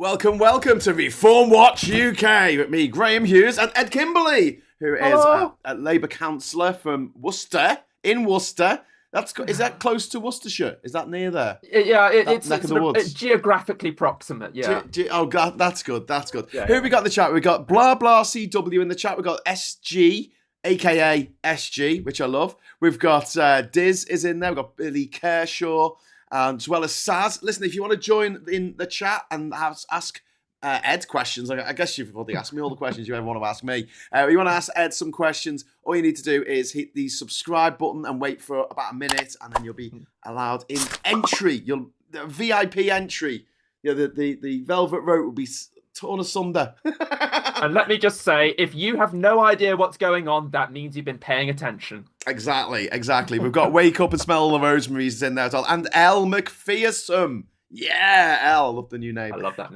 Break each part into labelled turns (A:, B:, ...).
A: Welcome to ReformWatch UK with me, Graham Hughes, and Ed Kimberley, who is a Labour councillor from Worcester, in Worcester. Is that close to Worcestershire? Is that near there?
B: Yeah, it's
A: neck of the woods.
B: Geographically proximate, yeah.
A: Oh, God, that's good.
B: Yeah,
A: Who have we got in the chat? We've got blah blah CW in the chat. We've got SG, aka SG, which I love. We've got Diz is in there. We've got Billy Kershaw, as well as Saz. Listen, if you want to join in the chat and ask Ed questions, I guess you've already asked me all the questions you ever want to ask me. If you want to ask Ed some questions, all you need to do is hit the subscribe button and wait for about a minute, and then you'll be allowed in entry. The VIP entry. The velvet rope will be torn asunder.
B: And let me just say, if you have no idea what's going on, that means you've been paying attention.
A: Exactly. We've got Wake Up and Smell the Rosemary's in there as well. And Elle McPherson. Yeah, Elle. Love the new name.
B: I love that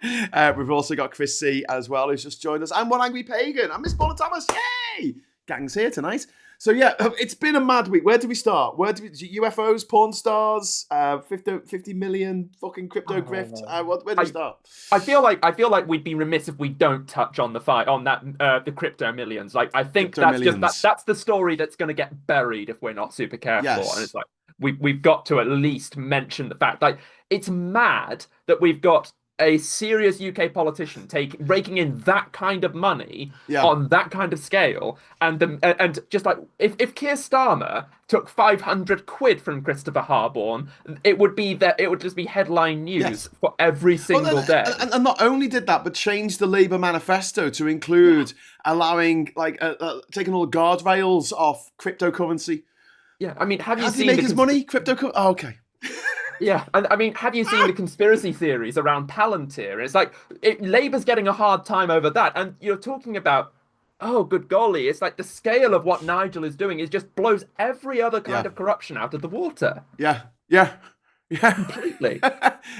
A: name. We've also got Chris C as well, who's just joined us. And One Angry Pagan. And Miss Paula Thomas. Yay! Gang's here tonight. So yeah, it's been a mad week. Where do we start? UFOs, porn stars, 50 million fucking crypto grift. Where do we start?
B: I feel like we'd be remiss if we don't touch on the crypto millions. Like, I think that's the story that's going to get buried if we're not super careful.
A: Yes.
B: And it's like we've got to at least mention the fact. Like, it's mad that we've got a serious UK politician raking in that kind of money on that kind of scale, and just like if Keir Starmer took 500 quid from Christopher Harborne, it would just be headline news for every single day.
A: And not only did that, but changed the Labour manifesto to include allowing taking all the guardrails off cryptocurrency.
B: Yeah, I mean, have you
A: How
B: seen
A: did he make his money? Cryptocurrency. Oh, okay.
B: Yeah, and I mean, have you seen the conspiracy theories around Palantir? It's like Labour's getting a hard time over that, and you're talking about, oh, good golly, it's like the scale of what Nigel is doing is just blows every other kind of corruption out of the water.
A: Yeah.
B: Completely.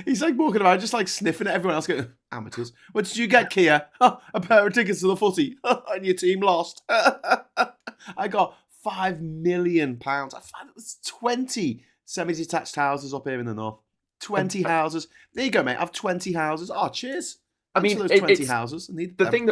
A: He's like walking around, just like sniffing at everyone else, going, amateurs. What did you get, Kia? Oh, a pair of tickets to the footy, and your team lost. I got £5 million. I find it was 20 semi-detached houses up here in the north. 20 houses. There you go, mate. I have 20 houses. Oh, cheers.
B: I mean,
A: those 20 houses.
B: The thing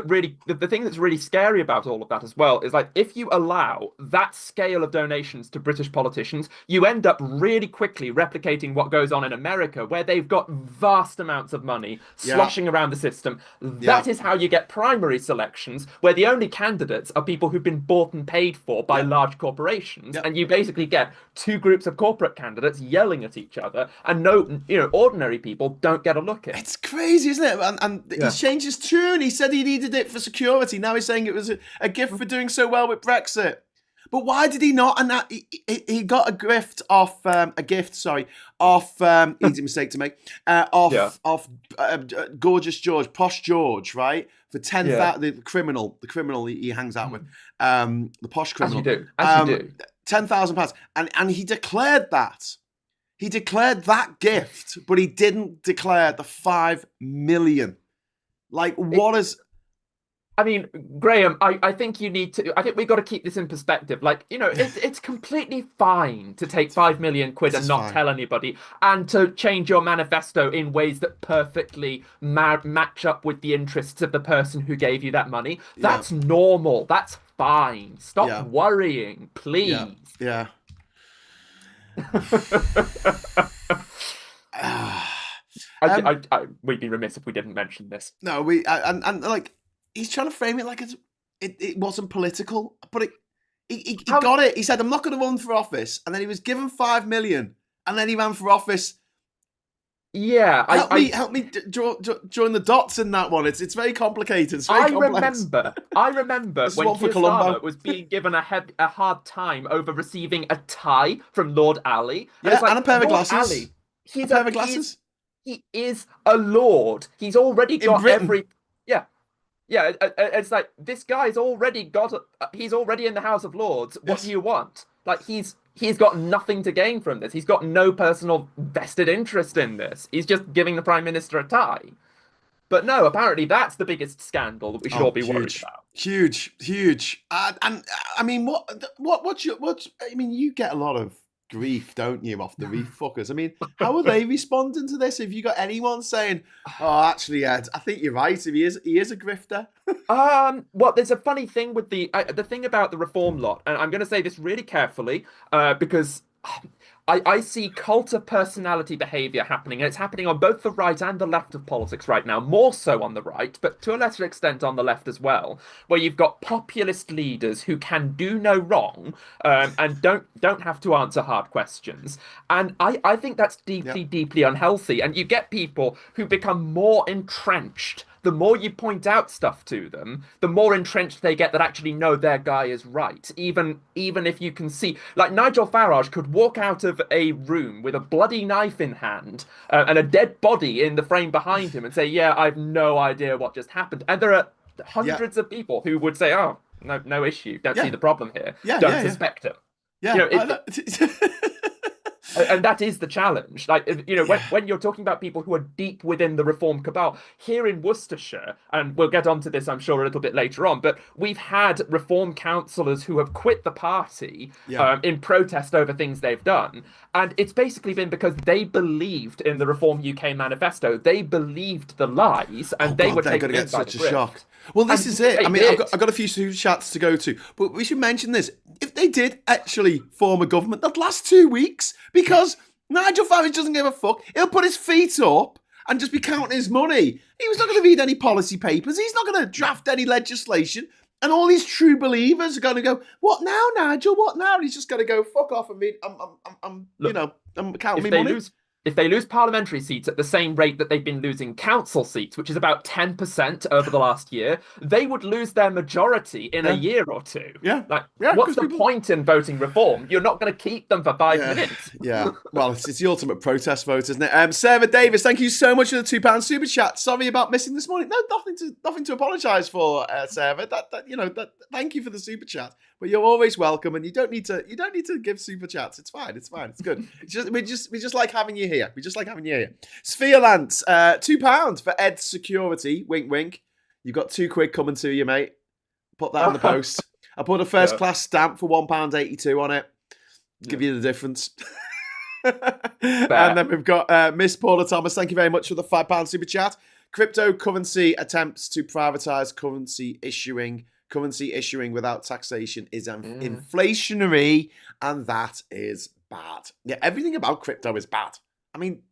B: that's really scary about all of that as well is, like, if you allow that scale of donations to British politicians, you end up really quickly replicating what goes on in America, where they've got vast amounts of money sloshing around the system. That is how you get primary selections, where the only candidates are people who've been bought and paid for by large corporations, and you basically get two groups of corporate candidates yelling at each other, and ordinary people don't get a look at.
A: It's crazy, isn't it? And he changed his tune. He said he needed it for security. Now he's saying it was a gift for doing so well with Brexit. But why did he not? And that he got a gift off easy mistake to make, off Gorgeous George, Posh George, right? For 10,000, the criminal he hangs out with, the posh criminal.
B: As you do.
A: £10,000, and he declared that. He declared that gift, but he didn't declare the 5 million. Like, what is...
B: I mean, Graham, I think we've got to keep this in perspective. Like, it's completely fine to take 5 million quid and not tell anybody, and to change your manifesto in ways that perfectly match up with the interests of the person who gave you that money. That's normal. That's fine. Stop worrying, please.
A: Yeah.
B: We'd be remiss if we didn't mention this.
A: No, like, he's trying to frame it like it wasn't political, but he got it. He said, "I'm not going to run for office," and then he was given 5 million, and then he ran for office.
B: Yeah,
A: help me join the dots in that one. It's very complicated. It's very complex.
B: I remember when Keir Starmer was being given a hard time over receiving a tie from Lord Ali.
A: Yeah, and a pair of glasses.
B: He is a lord. He's already got every... Yeah. It's like, this guy's already he's already in the House of Lords. What do you want? Like, he's got nothing to gain from this. He's got no personal vested interest in this. He's just giving the Prime Minister a tie. But no, apparently that's the biggest scandal that we should all be worried about.
A: Huge. And I mean, you get a lot of grief, don't you, off the reef fuckers? I mean, how are they responding to this? Have you got anyone saying, "Oh, actually, Ed, I think you're right. If he is a grifter."
B: Well, there's a funny thing with the thing about the reform lot, and I'm going to say this really carefully, because I see cult of personality behavior happening, and it's happening on both the right and the left of politics right now, more so on the right, but to a lesser extent on the left as well, where you've got populist leaders who can do no wrong, and don't have to answer hard questions. And I think that's deeply unhealthy. And you get people who become more entrenched. The more you point out stuff to them, the more entrenched they get that actually no, their guy is right. Even if you can see, like Nigel Farage could walk out of a room with a bloody knife in hand and a dead body in the frame behind him and say, "Yeah, I've no idea what just happened." And there are hundreds of people who would say, "Oh, no issue. Don't see the problem here. Don't suspect him."
A: Yeah.
B: And that is the challenge. Like, when you're talking about people who are deep within the reform cabal, here in Worcestershire, and we'll get onto this, I'm sure, a little bit later on, but we've had reform councillors who have quit the party in protest over things they've done. And it's basically been because they believed in the Reform UK manifesto. They believed the lies, and they were taken in by
A: such
B: the
A: a
B: grift.
A: shock. Well, this is it. I mean, I've got a few super chats to go to, but we should mention this. If they did actually form a government, that'd last 2 weeks because Nigel Farage doesn't give a fuck. He'll put his feet up and just be counting his money. He was not going to read any policy papers. He's not going to draft any legislation. And all these true believers are going to go, "What now, Nigel? What now?" And he's just going to go, "Fuck off." I mean, I'm counting my money.
B: If they lose parliamentary seats at the same rate that they've been losing council seats, which is about 10% over the last year, they would lose their majority in a year or two. What's the point in voting reform? You're not going to keep them for 5 minutes.
A: Well, it's the ultimate protest vote, isn't it? Sarah Davis, thank you so much for the £2 super chat. Sorry about missing this morning. No, nothing to apologise for, Sarah. Thank you for the super chat. But you're always welcome, and you don't need to give super chats. It's fine. It's good. We just like having you here. We just like having you here. Sphere Lance, £2 for Ed's security. Wink, wink. You've got £2 coming to you, mate. Put that in the post. I put a first class stamp for £1.82 on it. Give you the difference. And then we've got Miss Paula Thomas. Thank you very much for the £5 super chat. Cryptocurrency attempts to privatise currency issuing. Currency issuing without taxation is inflationary, and that is bad. Yeah, everything about crypto is bad. I mean,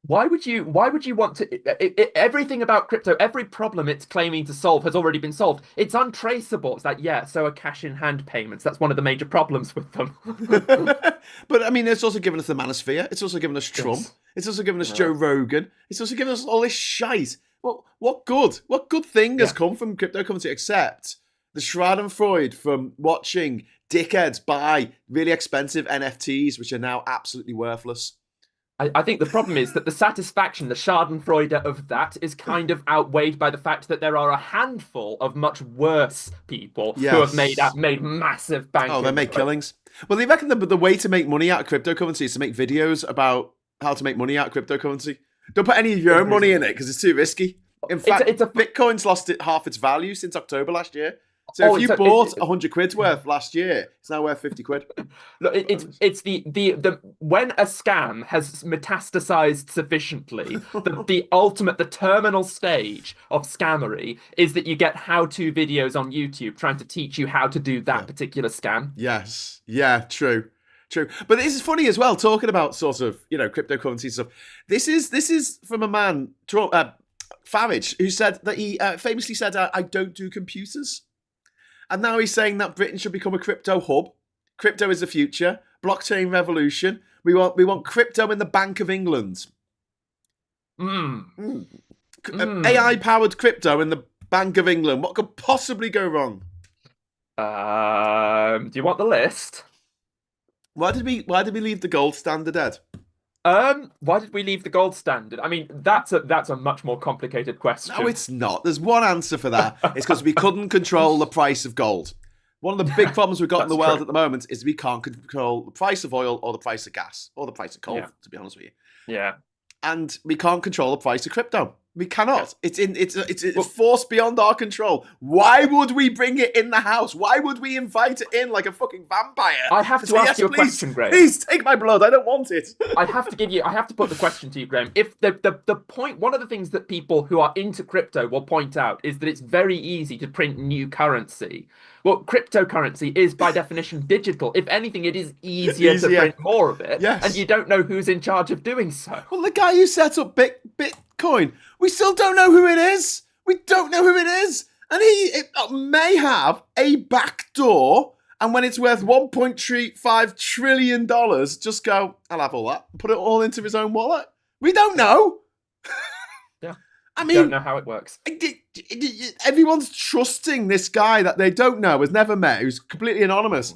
B: why would you want to? Everything about crypto, every problem it's claiming to solve has already been solved. It's untraceable. It's like, so are cash in hand payments. That's one of the major problems with them.
A: But I mean, it's also given us the manosphere. It's also given us Trump. It's also given us Joe Rogan. It's also given us all this shite. Well, what good thing has come from cryptocurrency except the Schadenfreude from watching dickheads buy really expensive NFTs, which are now absolutely worthless?
B: I think the problem is that the satisfaction, the Schadenfreude of that is kind of outweighed by the fact that there are a handful of much worse people who have made massive bank.
A: Oh, they make killings. Well, they reckon the way to make money out of cryptocurrency is to make videos about how to make money out of cryptocurrency. Don't put any of your own money in it because it's too risky. In fact, Bitcoin's lost half its value since October last year. So if you bought £100 worth last year, it's now worth £50.
B: Look, it's the when a scam has metastasized sufficiently, the ultimate, the terminal stage of scammery is that you get how-to videos on YouTube trying to teach you how to do that particular scam.
A: Yes. Yeah, true. But this is funny as well, talking about sort of, cryptocurrency stuff. This is from a man, Farage, who said that he famously said, "I don't do computers." And now he's saying that Britain should become a crypto hub. Crypto is the future. Blockchain revolution. We want crypto in the Bank of England. AI-powered crypto in the Bank of England. What could possibly go wrong?
B: Do you want the list?
A: Why did we leave the gold standard, Ed?
B: Why did we leave the gold standard? I mean, that's a much more complicated question.
A: No, it's not. There's one answer for that. It's because we couldn't control the price of gold. One of the big problems we've got in the world at the moment is we can't control the price of oil or the price of gas or the price of coal, to be honest with you.
B: Yeah.
A: And we can't control the price of crypto. We cannot. It's forced beyond our control. Why would we bring it in the house? Why would we invite it in like a fucking vampire?
B: I have to ask you a question, Graham.
A: Please take my blood. I don't want it.
B: I have to put the question to you, Graham. If the point, one of the things that people who are into crypto will point out is that it's very easy to print new currency. Well, cryptocurrency is by definition digital. If anything, it is easier to print more of it.
A: Yes.
B: And you don't know who's in charge of doing so.
A: Well, the guy who set up Bitcoin, we still don't know who it is. We don't know who it is. And it may have a back door. And when it's worth $1.35 trillion, just go, I'll have all that. Put it all into his own wallet. We don't know.
B: Yeah.
A: I mean,
B: don't know how it works.
A: Everyone's trusting this guy that they don't know, has never met, who's completely anonymous,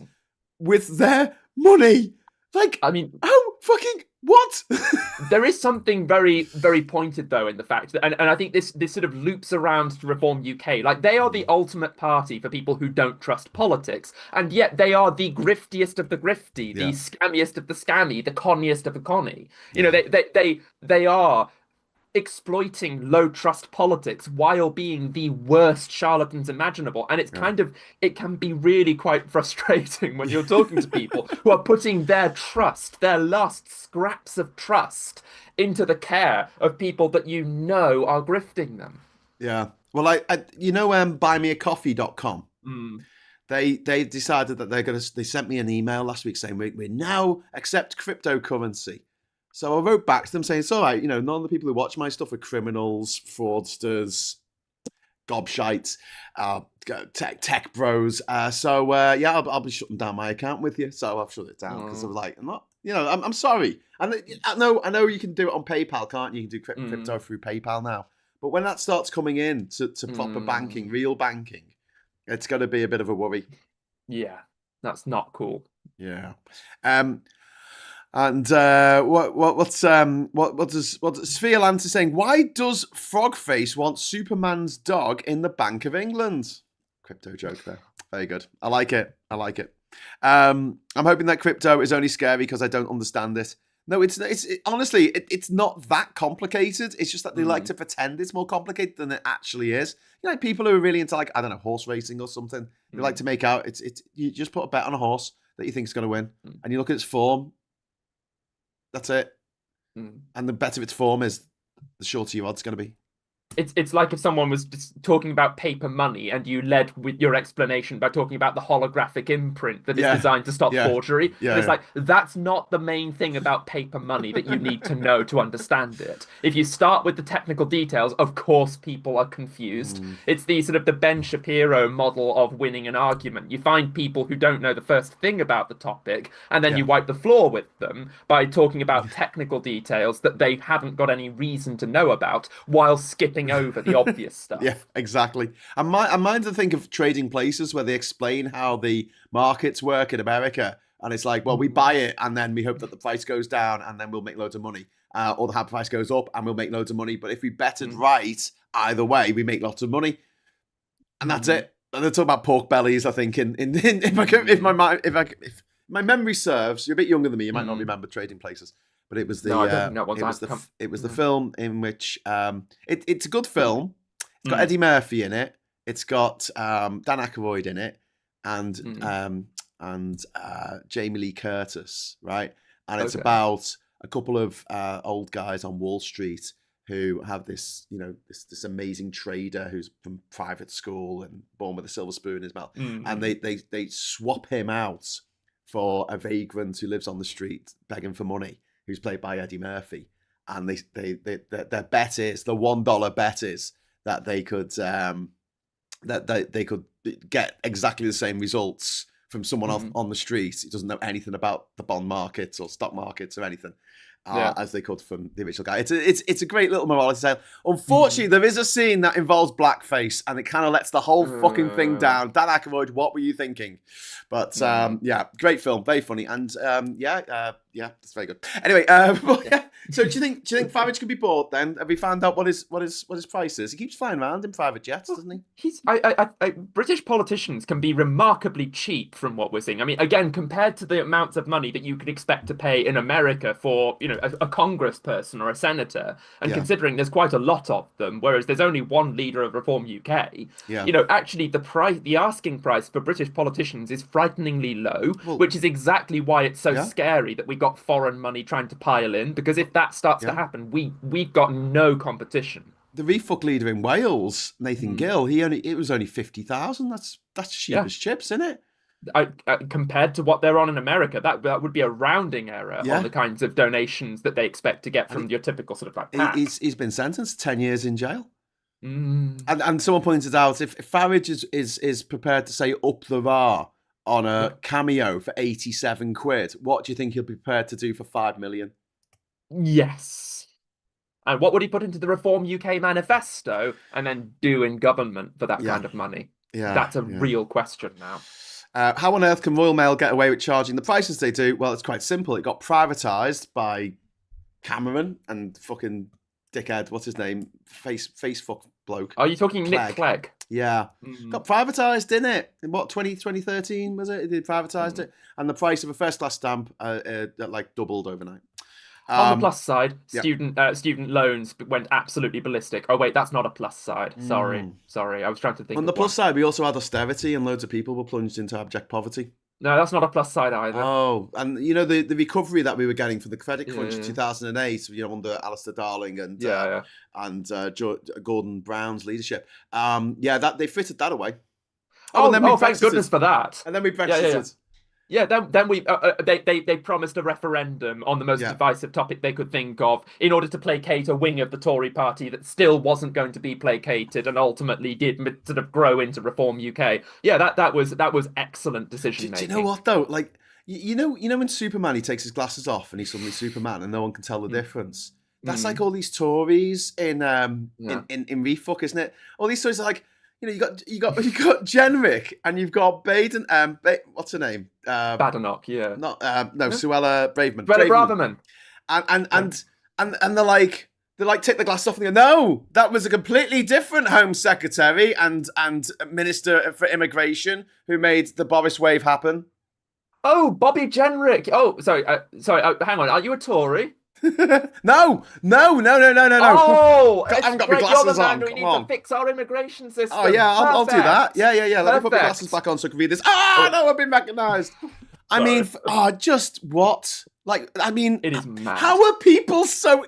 A: with their money. Like, I mean, oh, fucking what?
B: There is something very, very pointed, though, in the fact that, and I think this sort of loops around to Reform UK. Like, they are the ultimate party for people who don't trust politics, and yet they are the griftiest of the grifty, the scammiest of the scammy, the conniest of the conny. You know, they are exploiting low trust politics while being the worst charlatans imaginable. And it's it can be really quite frustrating when you're talking to people who are putting their trust, their last scraps of trust, into the care of people that you know are grifting them.
A: Yeah. Well, buymeacoffee.com. They decided that they sent me an email last week saying we now accept cryptocurrency. So I wrote back to them saying, it's all right, none of the people who watch my stuff are criminals, fraudsters, gobshites, tech bros. I'll be shutting down my account with you. So I've shut it down because I was like, I'm sorry. And I know you can do it on PayPal, can't you? You can do crypto through PayPal now. But when that starts coming in to proper banking, real banking, it's going to be a bit of a worry.
B: Yeah, that's not cool.
A: Yeah. And what's Sphere Lance is saying? Why does Frogface want Superman's dog in the Bank of England? Crypto joke there. Very good. I like it. I'm hoping that crypto is only scary because I don't understand it. No, honestly, it's not that complicated. It's just that they like to pretend it's more complicated than it actually is. People who are really into, like, I don't know, horse racing or something. They like to make out it's you just put a bet on a horse that you think is going to win, and you look at its form. That's it. And the better its form is, the shorter your odds going to be.
B: It's like if someone was just talking about paper money and you led with your explanation by talking about the holographic imprint that is designed to stop forgery. It's like, that's not the main thing about paper money that you need to know to understand it. If you start with the technical details, of course people are confused. It's the sort of the Ben Shapiro model of winning an argument. You find people who don't know the first thing about the topic, and then you wipe the floor with them by talking about technical details that they haven't got any reason to know about, while skipping over the obvious stuff.
A: Yeah, exactly. I mind to think of Trading Places where they explain how the markets work in America, and it's like, well, we buy it and then we hope that the price goes down and then we'll make loads of money, or the price goes up and we'll make loads of money. But if we bet it right, either way, we make lots of money, and that's it. And they talk about pork bellies. I think if my memory serves, you're a bit younger than me, you might not remember Trading Places. But it was the film in which it's a good film. It's got Eddie Murphy in it. It's got Dan Aykroyd in it, and Jamie Lee Curtis, right? And it's about a couple of old guys on Wall Street who have this, this amazing trader who's from private school and born with a silver spoon in his mouth, and they swap him out for a vagrant who lives on the street begging for money, who's played by Eddie Murphy, and their bet is, the $1 bet is that they could they could get exactly the same results from someone on the street who doesn't know anything about the bond markets or stock markets or anything, as they could from the original guy. It's a great little morality tale. Unfortunately, there is a scene that involves blackface, and it kind of lets the whole fucking thing down. Dan Aykroyd, what were you thinking? But great film, very funny, and Yeah, that's very good. Anyway, but yeah. So do you think Farage can be bought then? Have we found out what his price is? He keeps flying around in private jets, doesn't he?
B: British politicians can be remarkably cheap from what we're seeing. I mean, again, compared to the amounts of money that you could expect to pay in America for, a congressperson or a senator, and considering there's quite a lot of them, whereas there's only one leader of Reform UK, actually the asking price for British politicians is frighteningly low, which is exactly why it's so scary that we got foreign money trying to pile in, because if that starts to happen, we've got no competition.
A: The refuck leader in Wales, Nathan Gill, it was only 50,000. That's cheap as chips, isn't it?
B: Compared to what they're on in America, that would be a rounding error on the kinds of donations that they expect to get from your typical sort of like PAC.
A: He's been sentenced to 10 years in jail. And someone pointed out, if Farage is prepared to say up the bar on a cameo for 87 quid, what do you think he'll be prepared to do for 5 million?
B: Yes. And what would he put into the Reform UK manifesto and then do in government for that kind of money? Yeah, that's a real question now.
A: How on earth can Royal Mail get away with charging the prices they do? Well, it's quite simple. It got privatised by Cameron and fucking dickhead, what's his name? Facefuck bloke.
B: Are you talking Clegg? Nick Clegg?
A: Yeah. Got privatised, didn't it? In what, 2013 was it? They privatised it. And the price of a first class stamp like doubled overnight.
B: On the plus side, student loans went absolutely ballistic. Oh wait, that's not a plus side. Sorry. I was trying to think.
A: On the plus side, we also had austerity, and loads of people were plunged into abject poverty.
B: No, that's not a plus side either.
A: Oh, and the recovery that we were getting from the credit crunch in 2008, under Alistair Darling and Gordon Brown's leadership. That they frittered that away.
B: And then thank goodness for that.
A: And then we Brexited.
B: Yeah, then we they promised a referendum on the most divisive topic they could think of in order to placate a wing of the Tory party that still wasn't going to be placated and ultimately did sort of grow into Reform UK. Yeah, that was excellent decision making.
A: Do you know what though? Like you know when Superman, he takes his glasses off and he's suddenly Superman and no one can tell the difference. That's like all these Tories in Refuck, isn't it? All these Tories are like, you got Jenrick and you've got Baden. What's her name?
B: Badenoch, yeah.
A: Suella Braverman.
B: Braverman.
A: And they're like take the glass off and they go, no, that was a completely different Home Secretary and Minister for Immigration who made the Boris wave happen.
B: Oh, Bobby Jenrick. Oh, sorry. Hang on. Are you a Tory?
A: No.
B: Oh,
A: I haven't got my glasses on.
B: We need to fix our immigration system.
A: Oh yeah, I'll do that. Yeah. Let me put my glasses back on so I can read this. No, I've been recognised. I mean, just what? Like, I mean,
B: it is mad.
A: How are people so?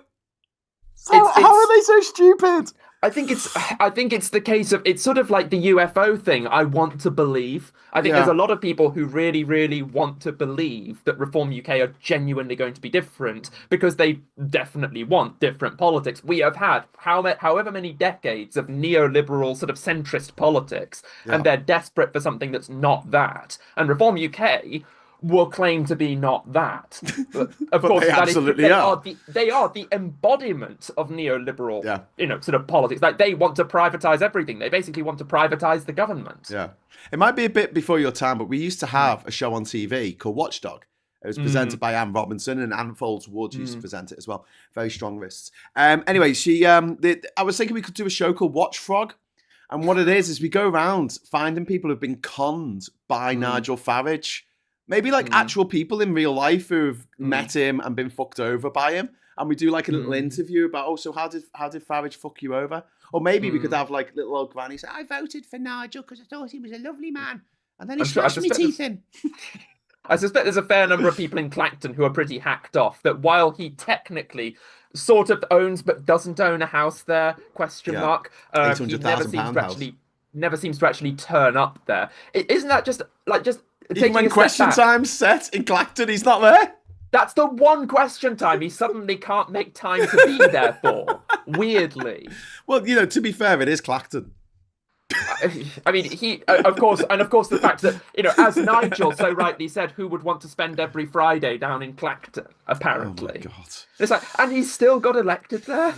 A: How are they so stupid?
B: I think it's the case of, it's sort of like the UFO thing. I want to believe. I think there's a lot of people who really, really want to believe that Reform UK are genuinely going to be different because they definitely want different politics. We have had however many decades of neoliberal sort of centrist politics, and they're desperate for something that's not that. And Reform UK will claim to be not that. But of course,
A: they absolutely are.
B: They are the embodiment of neoliberal, sort of politics. Like, they want to privatise everything. They basically want to privatise the government.
A: Yeah. It might be a bit before your time, but we used to have a show on TV called Watchdog. It was presented by Anne Robinson, and Anne Folds-Wood used to present it as well. Very strong wrists. Anyway, I was thinking we could do a show called Watch Frog. And what it is we go around finding people who've been conned by Nigel Farage. Maybe like actual people in real life who've met him and been fucked over by him. And we do like a little interview about, so how did Farage fuck you over? Or maybe we could have like little old granny say, I voted for Nigel because I thought he was a lovely man. And then he smashed me teeth in.
B: I suspect there's a fair number of people in Clacton who are pretty hacked off that while he technically sort of owns but doesn't own a house there, he never seems to actually turn up there. Isn't that just
A: even when question time's set in Clacton, he's not there?
B: That's the one question time he suddenly can't make time to be there for. Weirdly.
A: Well, to be fair, it is Clacton.
B: I mean, of course, the fact that, as Nigel so rightly said, who would want to spend every Friday down in Clacton, apparently.
A: Oh my God.
B: It's like, and he's still got elected there.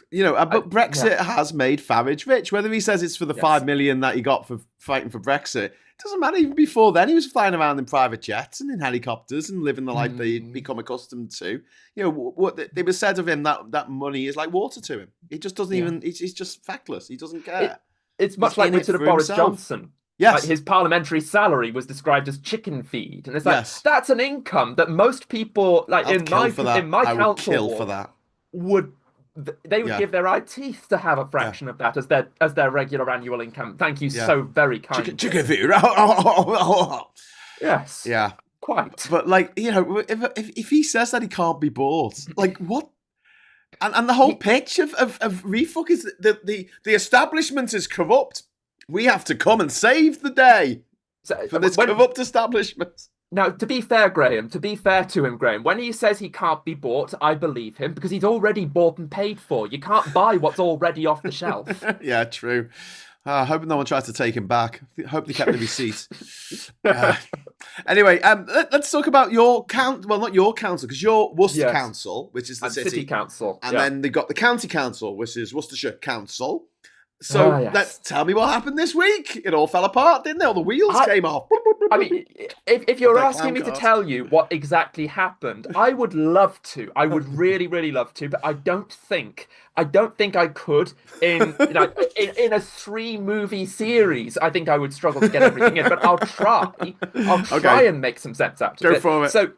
A: But Brexit has made Farage rich. Whether he says it's for the 5 million that he got for fighting for Brexit. It doesn't matter. Even before then, he was flying around in private jets and in helicopters and living the life they'd become accustomed to. You know, what they were said of him, that money is like water to him. He just doesn't even, he's just feckless. He doesn't care.
B: It's much like with sort of Boris Johnson.
A: Yes.
B: Like his parliamentary salary was described as chicken feed. And it's like, that's an income that most people, like in my council
A: for that.
B: would give their eye teeth to have a fraction of that as their regular annual income. Thank you so very kindly.
A: Chicken feed.
B: Yes.
A: Yeah.
B: Quite.
A: But like, you know, if he says that he can't be bought, like what? And the whole pitch of Refuck is that the establishment is corrupt. We have to come and save the day for this corrupt establishment.
B: Now, to be fair to him, Graham, when he says he can't be bought, I believe him because he's already bought and paid for. You can't buy what's already off the shelf.
A: Yeah, true. I hope no one tries to take him back. I hope they kept the receipt. Anyway, let's talk about your not your council, because you're Worcester Council, which is the
B: city council.
A: And then they've got the county council, which is Worcestershire Council. So let's tell me what happened this week. It all fell apart, didn't it? All the wheels came off.
B: I mean, if you're asking me to tell you what exactly happened, I would love to. I would really, really love to, but I don't think I could in in a 3-movie series. I think I would struggle to get everything in, but I'll try. I'll try and make some sense out of it.
A: Go for it.
B: So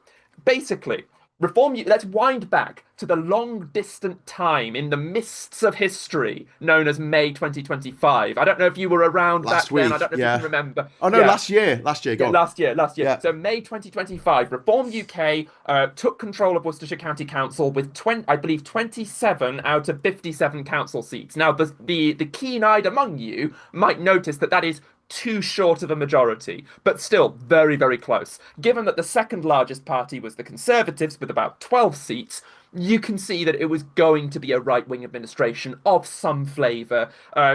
B: basically, let's wind back to the long distant time in the mists of history known as May 2025. I don't know if you were around back then. I don't know if you can remember.
A: Oh no, last year. Go on.
B: Last year.
A: Yeah.
B: So May 2025, Reform UK took control of Worcestershire County Council with 27 out of 57 council seats. Now, the keen-eyed among you might notice that is too short of a majority, but still very, very close. Given that the second largest party was the Conservatives with about 12 seats, you can see that it was going to be a right-wing administration of some flavour.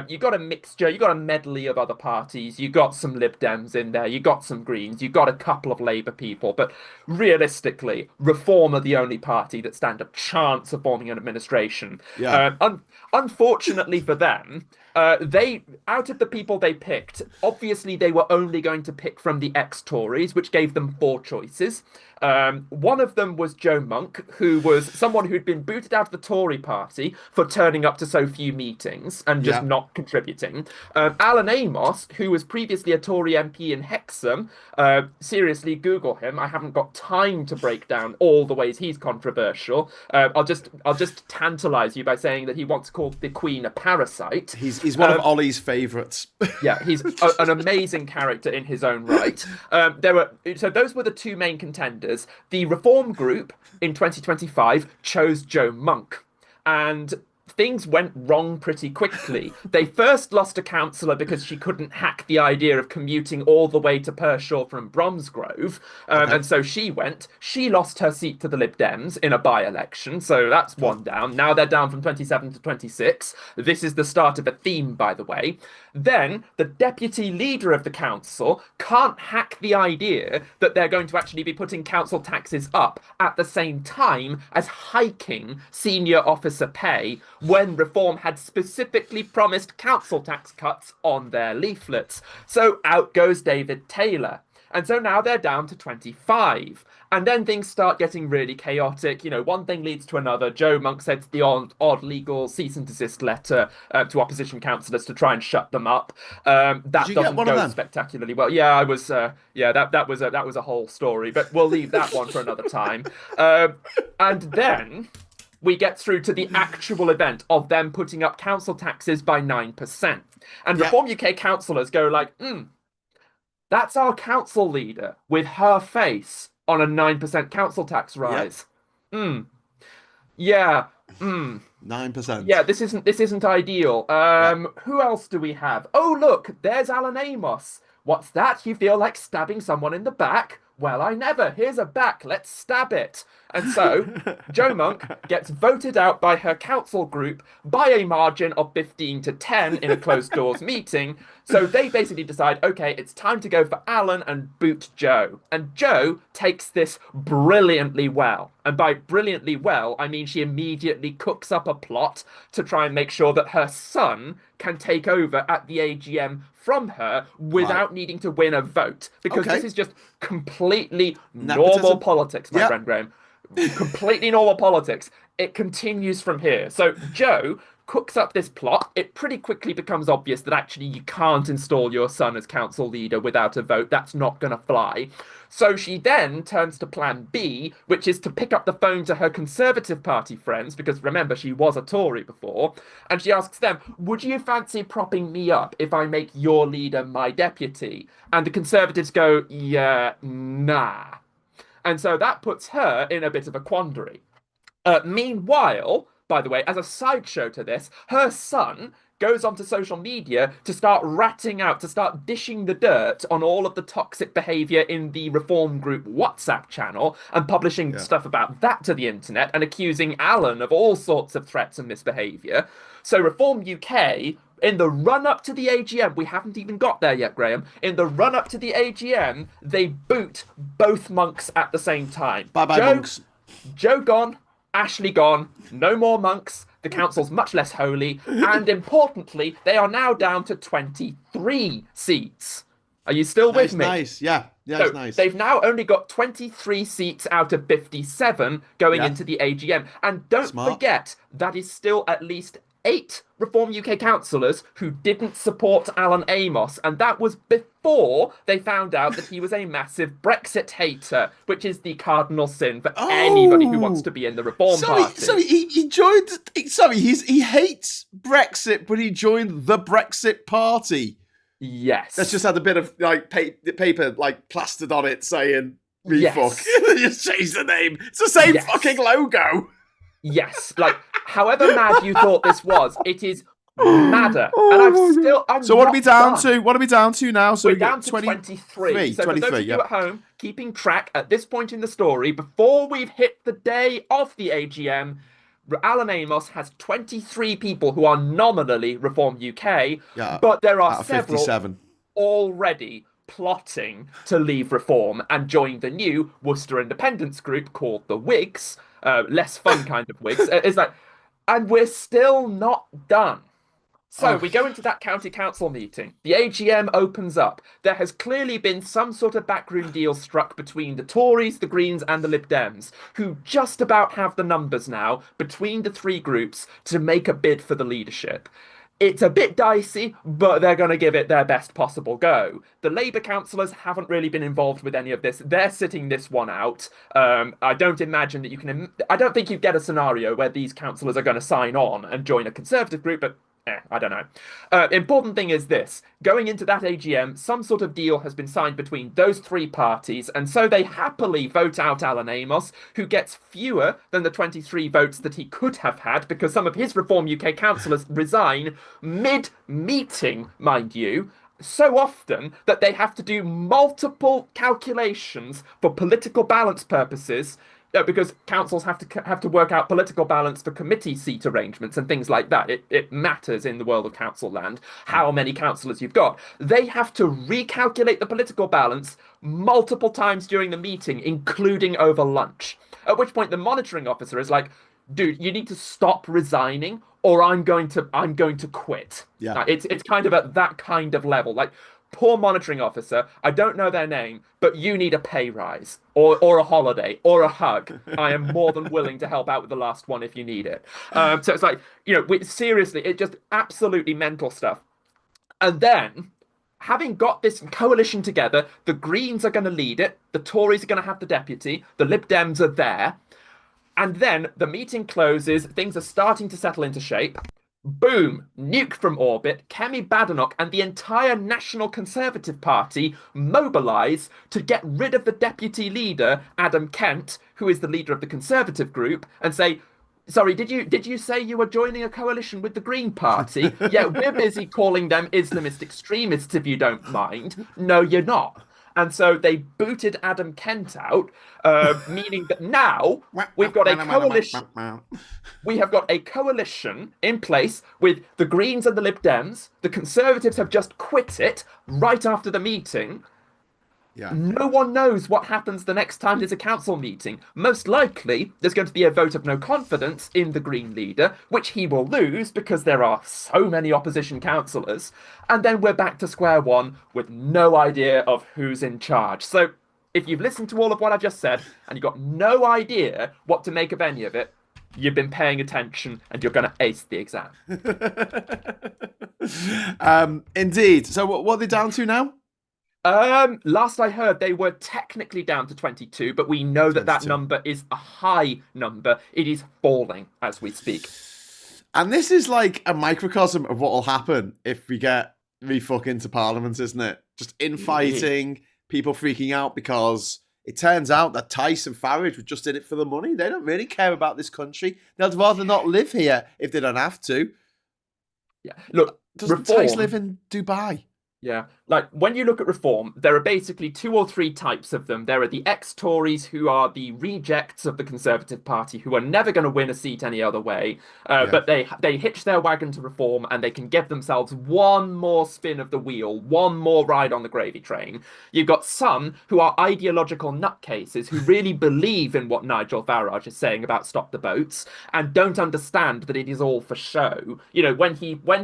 B: You got a mixture, you got a medley of other parties, you got some Lib Dems in there, you got some Greens, you got a couple of Labour people, but realistically, Reform are the only party that stand a chance of forming an administration. Unfortunately for them, out of the people they picked, obviously they were only going to pick from the ex-Tories, which gave them 4 choices. One of them was Joe Monk, who was someone who'd been booted out of the Tory party for turning up to so few meetings and just not contributing. Alan Amos, who was previously a Tory MP in Hexham, seriously, Google him. I haven't got time to break down all the ways he's controversial. I'll just tantalise you by saying that he once called the Queen a parasite.
A: He's one of Ollie's favourites.
B: Yeah, he's an amazing character in his own right. So those were the 2 main contenders. The Reform group in 2025 chose Joe Monk, and things went wrong pretty quickly. They first lost a councillor because she couldn't hack the idea of commuting all the way to Pershore from Bromsgrove, and so she lost her seat to the Lib Dems in a by-election, so that's one down. Now they're down from 27 to 26. This is the start of a theme, by the way. Then the deputy leader of the council can't hack the idea that they're going to actually be putting council taxes up at the same time as hiking senior officer pay, when Reform had specifically promised council tax cuts on their leaflets. So out goes David Taylor. And so now they're down to 25. And then things start getting really chaotic. You know, one thing leads to another. Joe Monk sends the odd legal cease and desist letter to opposition councillors to try and shut them up. That doesn't go spectacularly well. Yeah, I was. That was a whole story. But we'll leave that one for another time. And then we get through to the actual event of them putting up council taxes by 9%. And Reform UK councillors go like, that's our council leader with her face on a 9% council tax rise.
A: 9%.
B: Yeah, this isn't ideal. Who else do we have? Oh, look, there's Alan Amos. What's that? You feel like stabbing someone in the back? Well, I never. Here's a back. Let's stab it. And so Joe Monk gets voted out by her council group by a margin of 15 to 10 in a closed doors meeting. So they basically decide, okay, it's time to go for Alan and boot Joe. And Joe takes this brilliantly well. And by brilliantly well, I mean she immediately cooks up a plot to try and make sure that her son can take over at the AGM from her without needing to win a vote. Because this is just completely normal politics, my friend Graham. Completely normal politics. It continues from here. So Joe cooks up this plot. It pretty quickly becomes obvious that actually you can't install your son as council leader without a vote. That's not going to fly. So she then turns to plan B, which is to pick up the phone to her Conservative Party friends, because remember, she was a Tory before, and she asks them, would you fancy propping me up if I make your leader my deputy? And the Conservatives go, yeah, nah. And so that puts her in a bit of a quandary. Meanwhile, by the way, as a sideshow to this, her son goes onto social media to start ratting out, to start dishing the dirt on all of the toxic behaviour in the Reform Group WhatsApp channel and publishing stuff about that to the internet and accusing Alan of all sorts of threats and misbehaviour. So Reform UK, in the run-up to the AGM, we haven't even got there yet, Graham, in the run-up to the AGM, they boot both monks at the same time.
A: Bye-bye, monks.
B: Joe gone, Ashley gone, no more monks, the council's much less holy, and importantly, they are now down to 23 seats. Are you still with me?
A: Nice, yeah. Yeah,
B: so
A: it's nice.
B: They've now only got 23 seats out of 57 going into the AGM. And don't forget, that is still at least 8 Reform UK councillors who didn't support Alan Amos, and that was before they found out that he was a massive Brexit hater, which is the cardinal sin for anybody who wants to be in the Reform Party.
A: So he joined. He hates Brexit, but he joined the Brexit Party.
B: Yes.
A: That's just had a bit of paper plastered on it saying "refuck." They just changed the name. It's the same fucking logo.
B: Yes, however mad you thought this was, it is madder. And
A: so what are we down to? What are we down to now? So
B: we're down to 23. So for those of you at home keeping track at this point in the story, before we've hit the day of the AGM, Alan Amos has 23 people who are nominally Reform UK, but there are several 57 already plotting to leave Reform and join the new Worcester independence group called the Whigs. Less fun kind of Whigs. And we're still not done. So we go into that county council meeting. The AGM opens up. There has clearly been some sort of backroom deal struck between the Tories, the Greens, and the Lib Dems, who just about have the numbers now between the three groups to make a bid for the leadership. It's a bit dicey, but they're going to give it their best possible go. The Labour councillors haven't really been involved with any of this. They're sitting this one out. I don't imagine that you can... I don't think you get a scenario where these councillors are going to sign on and join a Conservative group, but I don't know. Important thing is this. Going into that AGM, some sort of deal has been signed between those three parties, and so they happily vote out Alan Amos, who gets fewer than the 23 votes that he could have had, because some of his Reform UK councillors resign mid-meeting, mind you, so often that they have to do multiple calculations for political balance purposes, because councils have to work out political balance for committee seat arrangements and things like that. It matters in the world of council land how many councillors you've got. They have to recalculate the political balance multiple times during the meeting, including over lunch. At which point the monitoring officer is like, dude, you need to stop resigning or I'm going to quit. Yeah. It's kind of at that kind of level. Poor monitoring officer, I don't know their name, but you need a pay rise or a holiday or a hug. I am more than willing to help out with the last one if you need it. So it's seriously, it's just absolutely mental stuff. And then, having got this coalition together, the Greens are going to lead it, the Tories are going to have the deputy, the Lib Dems are there, and then the meeting closes, things are starting to settle into shape. Boom! Nuke from orbit, Kemi Badenoch and the entire National Conservative Party mobilise to get rid of the deputy leader, Adam Kent, who is the leader of the Conservative group, and say, sorry, did you say you were joining a coalition with the Green Party? Yeah, we're busy calling them Islamist extremists, if you don't mind. No, you're not. And so they booted Adam Kent out, meaning that now we've got a coalition. We have got a coalition in place with the Greens and the Lib Dems. The Conservatives have just quit it right after the meeting.
A: Yeah.
B: No one knows what happens the next time there's a council meeting. Most likely, there's going to be a vote of no confidence in the Green leader, which he will lose because there are so many opposition councillors. And then we're back to square one with no idea of who's in charge. So if you've listened to all of what I've just said and you've got no idea what to make of any of it, you've been paying attention and you're going to ace the exam.
A: Indeed. So what are they down to now?
B: Last I heard, they were technically down to 22, but we know that
A: 22.
B: that number is a high number. It is falling as we speak.
A: And this is like a microcosm of what will happen if we get refuck into Parliament, isn't it? Just infighting, people freaking out because it turns out that Tice and Farage were just in it for the money. They don't really care about this country. They'd rather not live here if they don't have to.
B: Yeah, look,
A: doesn't Tice live in Dubai?
B: Yeah, like when you look at reform, there are basically 2 or 3 types of them. There are the ex-Tories who are the rejects of the Conservative Party who are never going to win a seat any other way. But they hitch their wagon to reform and they can give themselves one more spin of the wheel, one more ride on the gravy train. You've got some who are ideological nutcases who really believe in what Nigel Farage is saying about stop the boats and don't understand that it is all for show. You know, when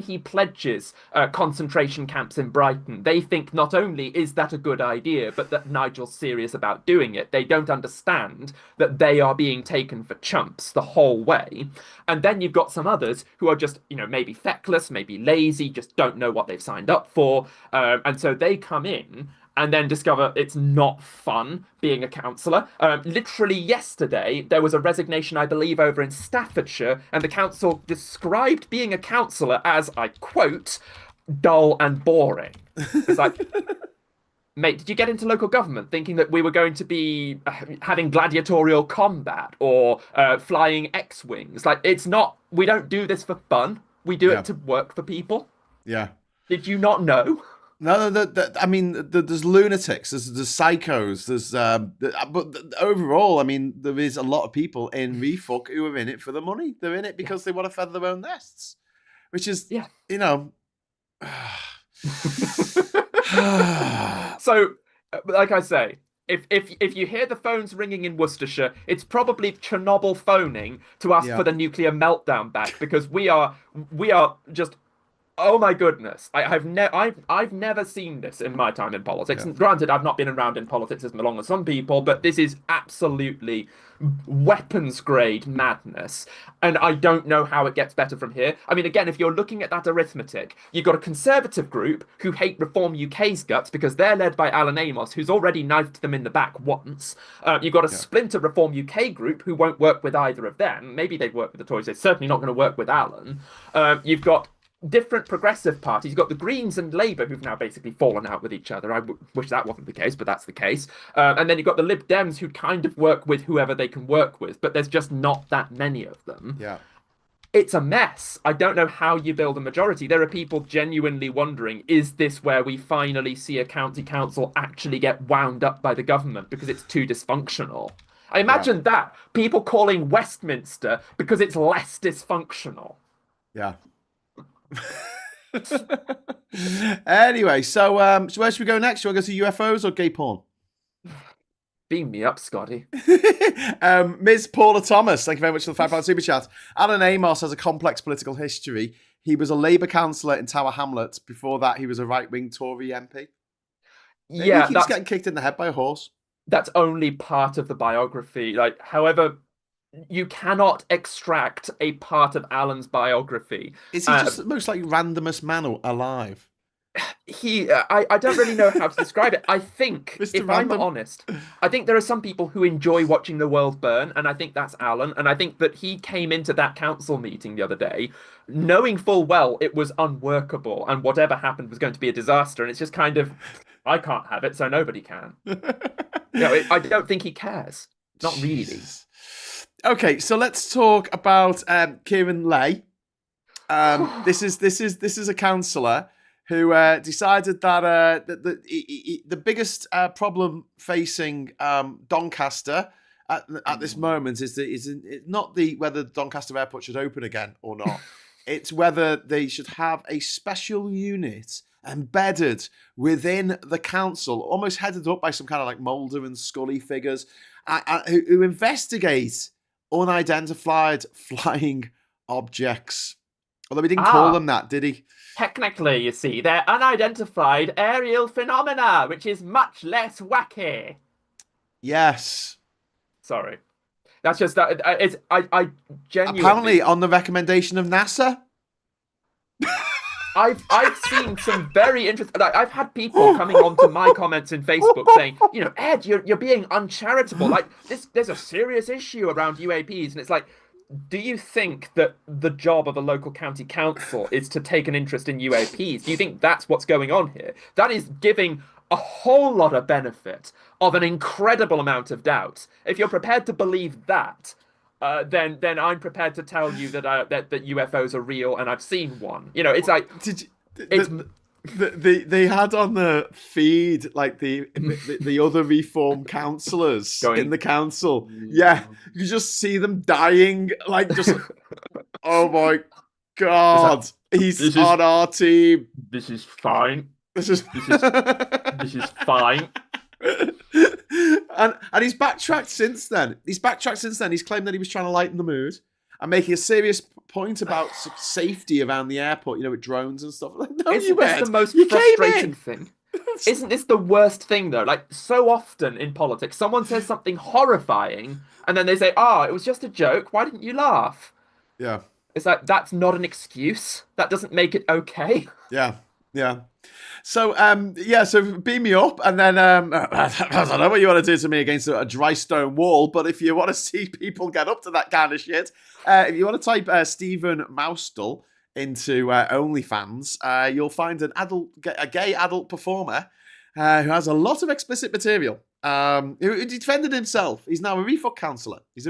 B: he pledges concentration camps in Brighton, they think not only is that a good idea, but that Nigel's serious about doing it. They don't understand that they are being taken for chumps the whole way. And then you've got some others who are just, maybe feckless, maybe lazy, just don't know what they've signed up for. And so they come in and then discover it's not fun being a councillor. Literally yesterday, there was a resignation, I believe, over in Staffordshire, and the council described being a councillor as, I quote, dull and boring. It's like, mate, did you get into local government thinking that we were going to be having gladiatorial combat or flying X-wings? Like, it's not, we don't do this for fun. We do it to work for people.
A: Yeah.
B: Did you not know?
A: No, I mean, there's lunatics, there's psychos, but overall, I mean, there is a lot of people in refuck who are in it for the money. They're in it because they want to feather their own nests, which is,
B: So, like I say, if you hear the phones ringing in Worcestershire, it's probably Chernobyl phoning to ask for the nuclear meltdown back because we are just. Oh my goodness! I've never seen this in my time in politics. And granted, I've not been around in politics as long as some people, but this is absolutely weapons grade madness, and I don't know how it gets better from here. I mean, again, if you're looking at that arithmetic, you've got a Conservative group who hate Reform UK's guts because they're led by Alan Amos, who's already knifed them in the back once. You've got a splinter Reform UK group who won't work with either of them. Maybe they'd work with the Tories. They're certainly not going to work with Alan. You've got different progressive parties. You've got the Greens and Labour who've now basically fallen out with each other. I wish that wasn't the case, but that's the case. And then you've got the Lib Dems who kind of work with whoever they can work with, but there's just not that many of them.
A: Yeah.
B: It's a mess. I don't know how you build a majority. There are people genuinely wondering, is this where we finally see a county council actually get wound up by the government because it's too dysfunctional? I imagine that. People calling Westminster because it's less dysfunctional.
A: Yeah. Anyway, so where should we go next? Do you want to go to UFOs or gay porn?
B: Beam me up, Scotty.
A: Ms. Paula Thomas, thank you very much for the £5 super chat. Alan Amos has a complex political history. He was a Labour councillor in Tower Hamlets. Before that, he was a right-wing Tory MP. Maybe he keeps getting kicked in the head by a horse.
B: That's only part of the biography. However, you cannot extract a part of Alan's biography.
A: Is he just the most randomest man alive?
B: I don't really know how to describe it. I think, if
A: Random.
B: I'm honest, I think there are some people who enjoy watching the world burn, and I think that's Alan. And I think that he came into that council meeting the other day knowing full well it was unworkable and whatever happened was going to be a disaster. And it's just kind of, I can't have it, so nobody can. I don't think he cares. Not really.
A: Okay, so let's talk about Kieran Lay. This is a councillor who decided that the biggest problem facing Doncaster at this moment is not whether Doncaster Airport should open again or not. It's whether they should have a special unit embedded within the council, almost headed up by some kind of like Mulder and Scully figures, who investigate unidentified flying objects. Although he didn't call them that, did he?
B: Technically, you see, they're unidentified aerial phenomena, which is much less wacky.
A: Yes.
B: Sorry. That's just that. I genuinely.
A: Apparently, on the recommendation of NASA.
B: I've seen some very interesting. Like, I've had people coming onto my comments in Facebook saying, Ed, you're being uncharitable. Like there's a serious issue around UAPs, and it's like, do you think that the job of a local county council is to take an interest in UAPs? Do you think that's what's going on here? That is giving a whole lot of benefit of an incredible amount of doubt. If you're prepared to believe that, then I'm prepared to tell you that that UFOs are real and I've seen one. It's like
A: they had on the feed like the other reform councillors in the council. Yeah, you just see them dying, like just oh my god, he's on our team.
B: This is fine.
A: This is
B: fine.
A: And he's backtracked since then. He's claimed that he was trying to lighten the mood and making a serious point about safety around the airport, with drones and stuff. Like, no,
B: Isn't this the most frustrating thing? Isn't this the worst thing, though? Like, so often in politics, someone says something horrifying, and then they say, it was just a joke. Why didn't you laugh?
A: Yeah.
B: It's like, that's not an excuse. That doesn't make it okay.
A: Yeah. So, so beam me up, and then I don't know what you want to do to me against a dry stone wall, but if you want to see people get up to that kind of shit, if you want to type Stephen Moustel into OnlyFans, you'll find a gay adult performer who has a lot of explicit material. Who defended himself. He's now a refuck councillor. He's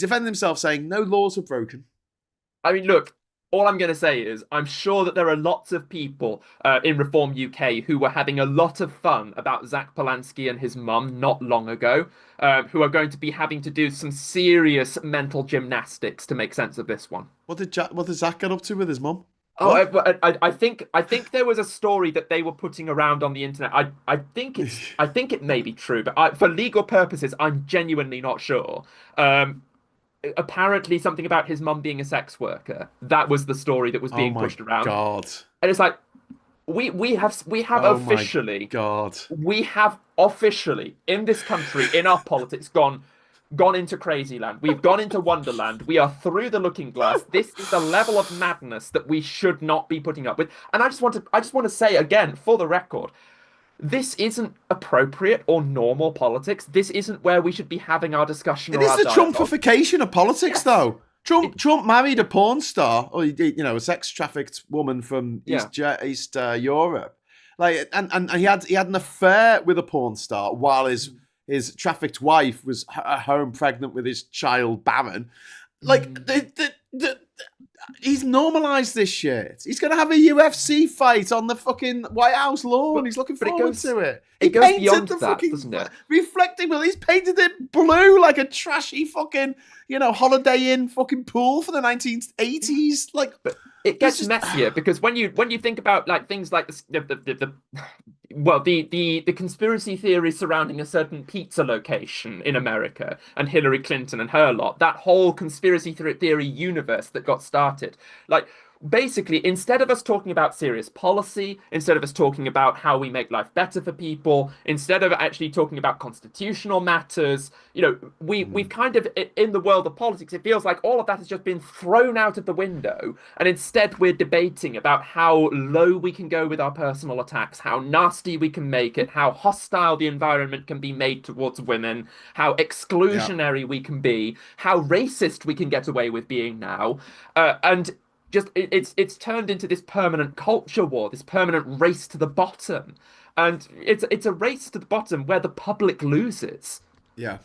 A: defended himself, saying no laws were broken.
B: I mean, look. All I'm going to say is I'm sure that there are lots of people in Reform UK who were having a lot of fun about Zach Polanski and his mum not long ago, who are going to be having to do some serious mental gymnastics to make sense of this one.
A: What did Zach get up to with his mum?
B: I think there was a story that they were putting around on the internet. I think it may be true, but for legal purposes, I'm genuinely not sure. Apparently something about his mum being a sex worker. That was the story that was being pushed around.
A: God.
B: And it's like we have officially in this country, in our politics, gone into crazy land. We've gone into Wonderland. We are through the looking glass. This is a level of madness that we should not be putting up with. And I just want to say again, for the record, this isn't appropriate or normal politics. This isn't where we should be having our discussion.
A: It is the Trumpification of politics, though. Trump married a porn star, or a sex-trafficked woman from East Europe. Like, and he had an affair with a porn star while his trafficked wife was at home pregnant with his child Barron. Like, he's normalised this shit. He's going to have a UFC fight on the fucking White House lawn. He's looking forward to it.
B: It goes beyond that, doesn't it?
A: Reflecting, well, he's painted it blue like a trashy fucking, Holiday Inn fucking pool for the 1980s. Like,
B: but it gets messier because when you think about like things like the conspiracy theories surrounding a certain pizza location in America and Hillary Clinton and her lot, that whole conspiracy theory universe that got started, like, basically, instead of us talking about serious policy, instead of us talking about how we make life better for people, instead of actually talking about constitutional matters, we've kind of, in the world of politics, it feels like all of that has just been thrown out of the window. And instead we're debating about how low we can go with our personal attacks, how nasty we can make it, how hostile the environment can be made towards women, how exclusionary we can be, how racist we can get away with being now. And just it's turned into this permanent culture war, this permanent race to the bottom, and it's a race to the bottom where the public loses.
A: Yeah.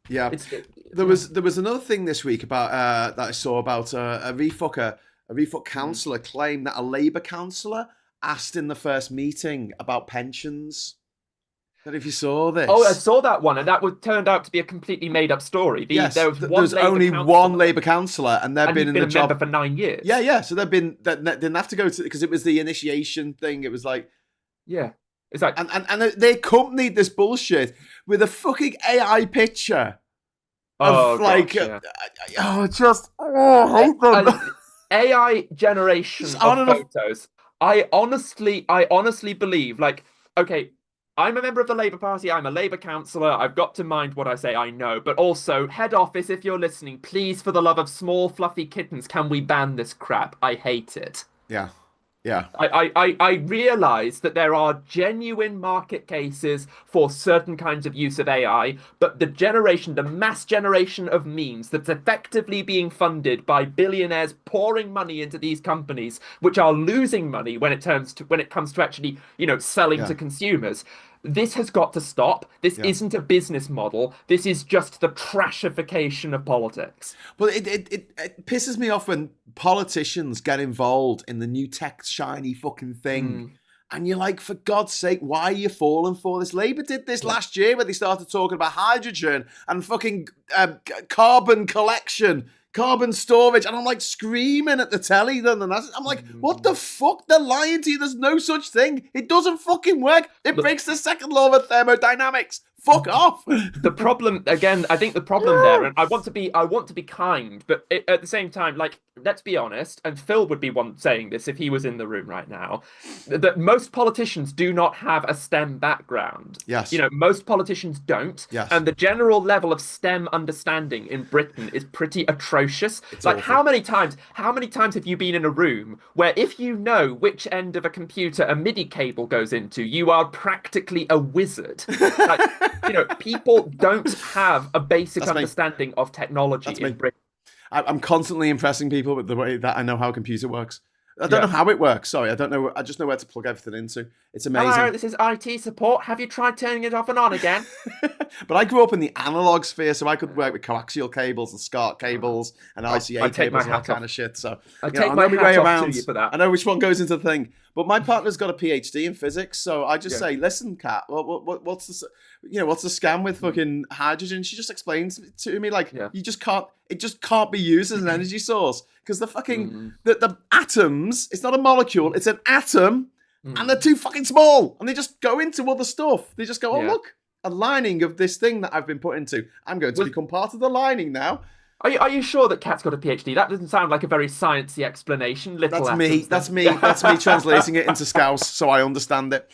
A: There was another thing this week about that I saw about a refuck councillor claimed that a Labour councillor asked in the first meeting about pensions. don't know if you saw this.
B: Oh, I saw that one, and turned out to be a completely made-up story.
A: Yes,
B: there was
A: there's only one Labour councillor, and they've been in the job
B: member for 9 years.
A: Yeah, yeah. So they didn't have to go to, because it was the initiation thing. It was like,
B: yeah, it's like,
A: and they accompanied this bullshit with a fucking AI picture of I hate them.
B: AI generation of photos. I honestly believe, like, okay, I'm a member of the Labour Party. I'm a Labour councillor. I've got to mind what I say, I know. But also, head office, if you're listening, please, for the love of small, fluffy kittens, can we ban this crap? I hate it.
A: Yeah. Yeah.
B: I realise that there are genuine market cases for certain kinds of use of AI, but the mass generation of memes that's effectively being funded by billionaires pouring money into these companies, which are losing money when it comes to actually, selling to consumers. This has got to stop. This isn't a business model. This is just the trashification of politics.
A: Well, it pisses me off when politicians get involved in the new tech shiny fucking thing. And you're like, for God's sake, why are you falling for this? Labour did this last year when they started talking about hydrogen and fucking carbon collection, carbon storage, and I'm like screaming at the telly then, and I'm like, what the fuck? They're lying to you. There's no such thing. It doesn't fucking work. It breaks the second law of thermodynamics. Fuck off.
B: The problem, again, I think the problem there, and I want to be kind, but at the same time, like, let's be honest, and Phil would be one saying this if he was in the room right now, that most politicians do not have a STEM background.
A: Yes.
B: Most politicians don't.
A: Yes.
B: And the general level of STEM understanding in Britain is pretty atrocious.
A: It's
B: like,
A: awful.
B: how many times have you been in a room where if you know which end of a computer a MIDI cable goes into, you are practically a wizard? Like, people don't have a basic understanding of technology in Britain.
A: I'm constantly impressing people with the way that I know how a computer works. I don't know how it works. Sorry, I don't know. I just know where to plug everything into. It's amazing.
B: Hello, this is IT support. Have you tried turning it off and on again?
A: But I grew up in the analog sphere, so I could work with coaxial cables and SCART cables and ICA cables and that kind of shit. So
B: I take my hat off to you for that.
A: I know which one goes into the thing. But my partner's got a PhD in physics, so I just say, "Listen, Kat, what's the scam with fucking hydrogen?" She just explains to me like, it just can't be used as an energy source because the fucking the atoms. It's not a molecule; it's an atom, and they're too fucking small, and they just go into other stuff. They just go, "Oh look, a lining of this thing that I've been put into. I'm going to become part of the lining now."
B: Are you sure that Kat's got a PhD? That doesn't sound like a very sciencey explanation. That's
A: me translating it into Scouse, so I understand it.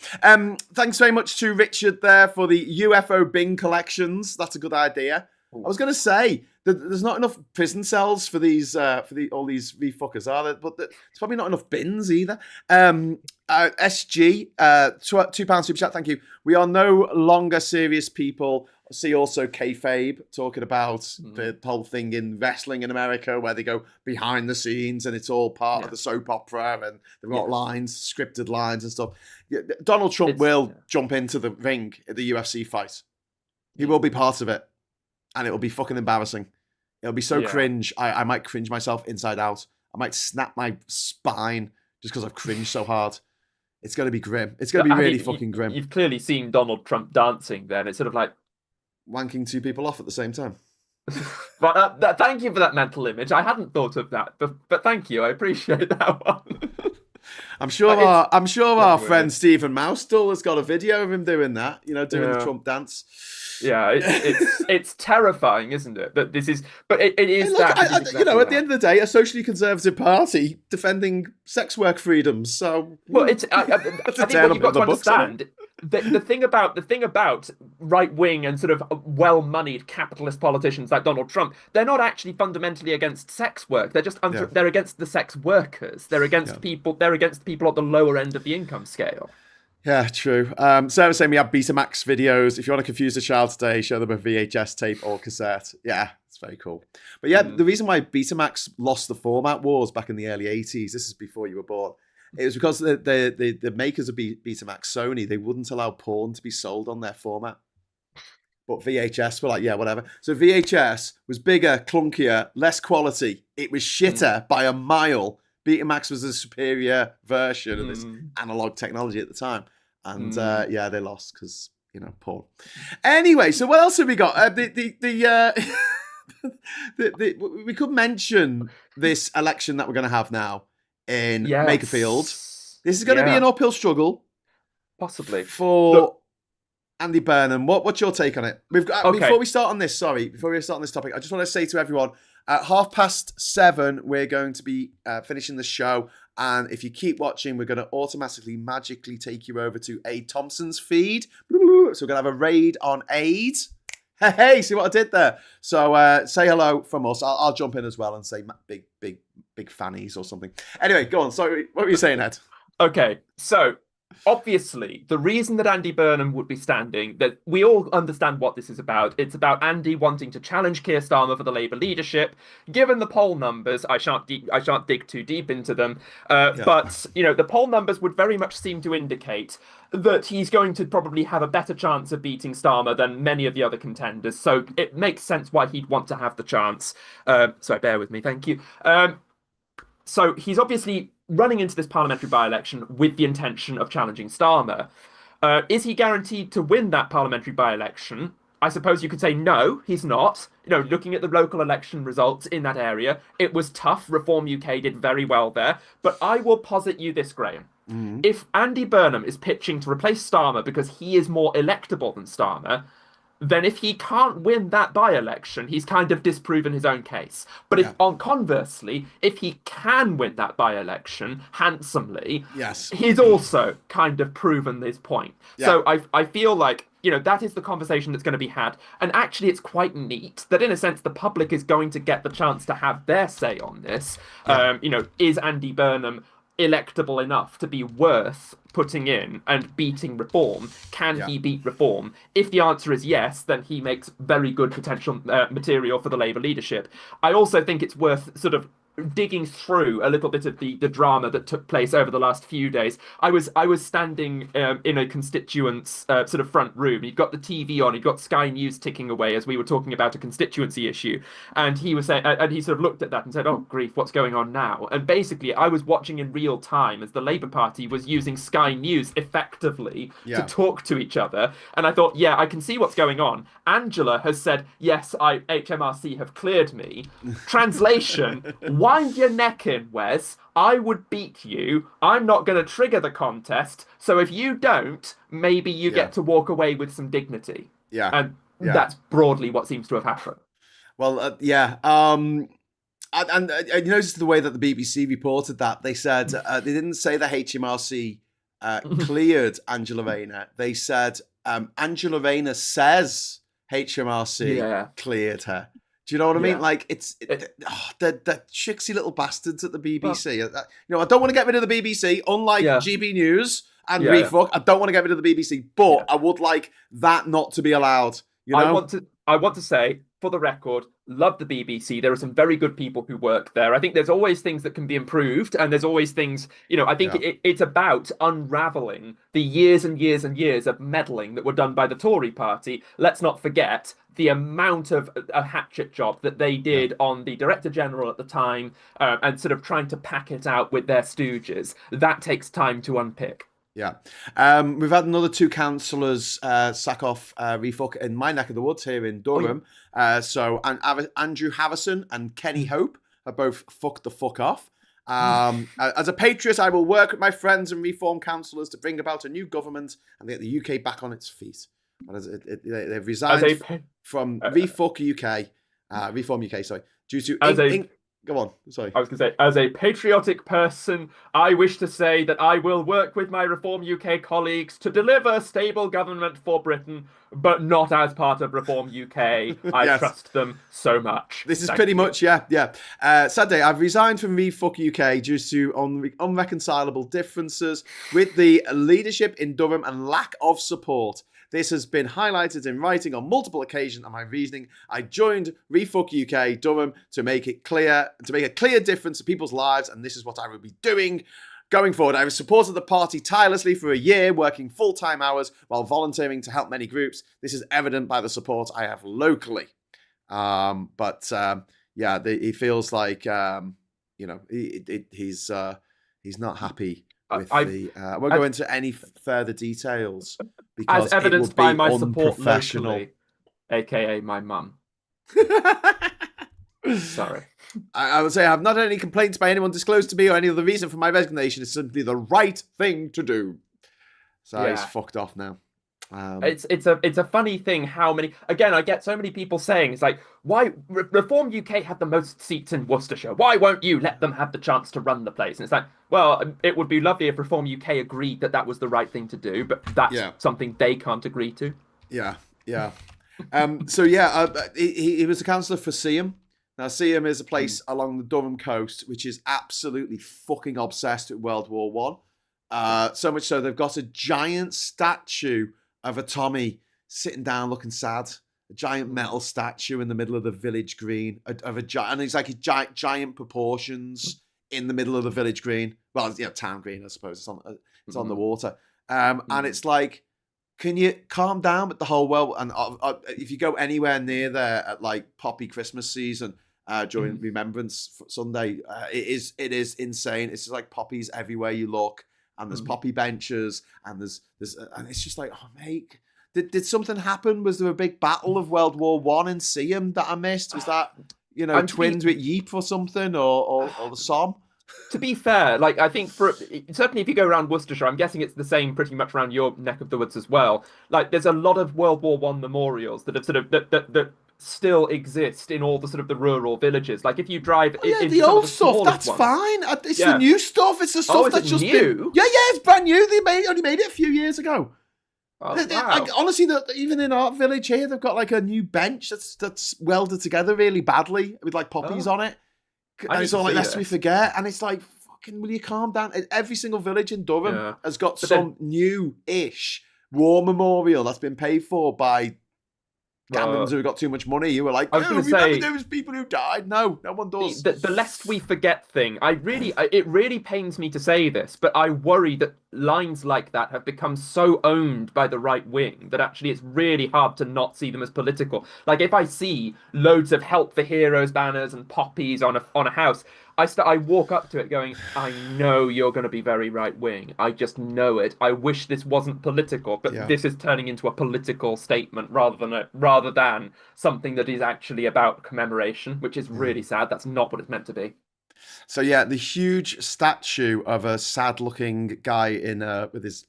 A: Thanks very much to Richard there for the UFO bin collections. That's a good idea. I was going to say that there's not enough prison cells for these all these refuckers, are there? But there's probably not enough bins either. SG, £2 super chat. Thank you. We are no longer serious people. See also kayfabe talking about the whole thing in wrestling in America where they go behind the scenes and it's all part of the soap opera and they've got lines, scripted lines and stuff. Donald Trump will jump into the ring at the UFC fight. He will be part of it and it will be fucking embarrassing. It'll be so cringe. I might cringe myself inside out. I might snap my spine just because I've cringed so hard. It's going to be grim. It's going to be really fucking grim.
B: You've clearly seen Donald Trump dancing then. It's sort of like
A: wanking two people off at the same time.
B: But thank you for that mental image. I hadn't thought of that, but thank you. I appreciate that one.
A: I'm sure our friend Stephen Mousestall has got a video of him doing that. Doing the Trump dance.
B: Yeah, it's terrifying, isn't it? That this is, but it is.
A: Hey, look, at the end of the day, a socially conservative party defending sex work freedoms. So,
B: well, I think what you've got to understand. The thing about right wing and sort of well moneyed capitalist politicians like Donald Trump, they're not actually fundamentally against sex work. They're just they're against the sex workers. They're against people. They're against people at the lower end of the income scale.
A: Yeah, true. Sarah's saying we have Betamax videos. If you want to confuse a child today, show them a VHS tape or cassette. Yeah, it's very cool. But yeah, the reason why Betamax lost the format wars back in the early 80s, this is before you were born, it was because the makers of Betamax, Sony, they wouldn't allow porn to be sold on their format. But VHS were like, yeah, whatever. So VHS was bigger, clunkier, less quality. It was shitter by a mile. Betamax was a superior version of this analog technology at the time. And they lost because porn. Anyway, so what else have we got? We could mention this election that we're going to have now in Makerfield. This is going to be an uphill struggle,
B: possibly,
A: for Andy Burnham. What's your take on it? We've got before we start on this topic, I just want to say to everyone, at 7:30, we're going to be finishing the show. And if you keep watching, we're going to automatically, magically take you over to Aid Thompson's feed. So we're going to have a raid on Aid. Hey, see what I did there? So say hello from us. I'll jump in as well and say big fannies or something. Anyway, go on. Sorry, what were you saying, Ed?
B: Okay, so obviously, the reason that Andy Burnham would be standing, that we all understand what this is about. It's about Andy wanting to challenge Keir Starmer for the Labour leadership. Given the poll numbers, I shan't dig too deep into them. But the poll numbers would very much seem to indicate that he's going to probably have a better chance of beating Starmer than many of the other contenders. So it makes sense why he'd want to have the chance. So bear with me, thank you. So he's obviously running into this parliamentary by-election with the intention of challenging Starmer. Is he guaranteed to win that parliamentary by-election? I suppose you could say no, he's not. Looking at the local election results in that area, it was tough. Reform UK did very well there. But I will posit you this, Graham. Mm-hmm. If Andy Burnham is pitching to replace Starmer because he is more electable than Starmer, then if he can't win that by-election, he's kind of disproven his own case. But conversely, if he can win that by-election handsomely, he's also kind of proven this point. Yeah. So I feel like, that is the conversation that's going to be had. And actually, it's quite neat that, in a sense, the public is going to get the chance to have their say on this. Yeah. Is Andy Burnham electable enough to be worth putting in and beating Reform? Can he beat Reform? If the answer is yes, then he makes very good potential material for the Labour leadership. I also think it's worth sort of digging through a little bit of the drama that took place over the last few days. I was standing in a constituent's sort of front room. He'd got the TV on. He'd got Sky News ticking away as we were talking about a constituency issue. And he was saying, and he sort of looked at that and said, "Oh grief, what's going on now?" And basically, I was watching in real time as the Labour Party was using Sky News effectively to talk to each other. And I thought, I can see what's going on. Angela has said, "Yes, HMRC have cleared me." Translation: wind your neck in, Wes. I would beat you. I'm not going to trigger the contest. So if you don't, maybe you get to walk away with some dignity. Yeah. And that's broadly what seems to have happened.
A: Well, And I noticed the way that the BBC reported that. They said, they didn't say that HMRC cleared Angela Rayner. They said Angela Rayner says HMRC cleared her. Do you know what I mean? Like, the tricksy little bastards at the BBC. I don't want to get rid of the BBC, unlike GB News and Refuck. I don't want to get rid of the BBC, but I would like that not to be allowed.
B: I want to say, for the record, love the BBC. There are some very good people who work there. I think there's always things that can be improved, and there's always things, I think it's about unraveling the years and years and years of meddling that were done by the Tory party. Let's not forget the amount of a hatchet job that they did on the Director General at the time, and sort of trying to pack it out with their stooges. That takes time to unpick.
A: Yeah. We've had another two councillors sack off Refuck in my neck of the woods here in Durham. So Andrew Havison and Kenny Hope have both fucked the fuck off. As a patriot, I will work with my friends and Reform councillors to bring about a new government and get the UK back on its feet. They've resigned from Reform UK, sorry, due to go on. Sorry.
B: I was going to say, as a patriotic person, I wish to say that I will work with my Reform UK colleagues to deliver stable government for Britain, but not as part of Reform UK. I trust them so much.
A: This is pretty much, Saturday, I've resigned from Refuck UK due to unreconcilable differences with the leadership in Durham and lack of support. This has been highlighted in writing on multiple occasions, and my reasoning: I joined Refuck UK Durham to make a clear difference to people's lives, and this is what I will be doing going forward. I have supported the party tirelessly for a year, working full-time hours while volunteering to help many groups. This is evident by the support I have locally. He feels like he's not happy with I won't go into any further details because
B: as evidenced
A: it
B: by
A: would be
B: my support
A: unprofessional.
B: locally, aka my mum. Sorry.
A: I would say I have not any complaints by anyone disclosed to me or any other reason for my resignation. It's simply the right thing to do. So he's fucked off now.
B: It's a funny thing how many, again, I get so many people saying, it's like, why Reform UK had the most seats in Worcestershire, why won't you let them have the chance to run the place? And it's like, well, it would be lovely if Reform UK agreed that that was the right thing to do, but that's something they can't agree to.
A: Yeah. He was a councillor for Seaham. Now, Seaham is a place along the Durham coast which is absolutely fucking obsessed with World War One. So much so they've got a giant statue of a Tommy sitting down looking sad. A giant metal statue in the middle of the village green of a giant, and it's like giant proportions in the middle of the village green. Well, town green, I suppose. It's on the water. And it's like, can you calm down with the whole world? And if you go anywhere near there at like Poppy Christmas season during Remembrance Sunday, it is insane. It's just like poppies everywhere you look. And there's poppy benches, and there's and it's just like, oh mate, did something happen? Was there a big battle of World War One in Seaham that I missed? Was that twins with Yeep or something, or the Somme?
B: To be fair, like I think certainly if you go around Worcestershire, I'm guessing it's the same pretty much around your neck of the woods as well. Like there's a lot of World War One memorials that have sort of that still exist in all the sort of the rural villages. Like if you drive into
A: the old stuff, that's
B: ones,
A: fine. It's the new stuff. It's the stuff that's just
B: new.
A: It's brand new. They only made it a few years ago.
B: Oh, wow.
A: Honestly, even in our village here, they've got like a new bench that's welded together really badly with like poppies on it. And it's all like, lest we forget. And it's like, fucking, will you calm down? Every single village in Durham has got some new-ish war memorial that's been paid for by gamins who got too much money. You were like, remember there was people who died? No one does.
B: The lest we forget thing, it really pains me to say this, but I worry that lines like that have become so owned by the right wing that actually it's really hard to not see them as political. Like if I see loads of Help for Heroes banners and poppies on a house, I walk up to it going, I know you're going to be very right wing. I just know it. I wish this wasn't political, but this is turning into a political statement rather than something that is actually about commemoration, which is really sad. That's not what it's meant to be.
A: So the huge statue of a sad-looking guy in with his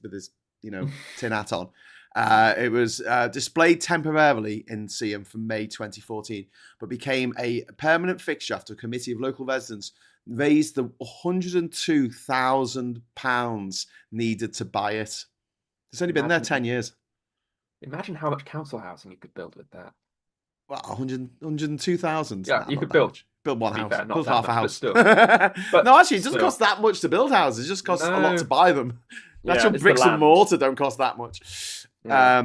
A: tin hat on. It was displayed temporarily in Seaham from May 2014, but became a permanent fixture after a committee of local residents raised the £102,000 needed to buy it. It's only been there 10 years.
B: Imagine how much council housing you could build with that.
A: Well, 102,000.
B: Yeah, you could build
A: one house.
B: Fair,
A: build half a house.
B: But
A: no, actually, it doesn't cost that much to build houses. It just costs a lot to buy them. Actual bricks and mortar don't cost that much. Yeah.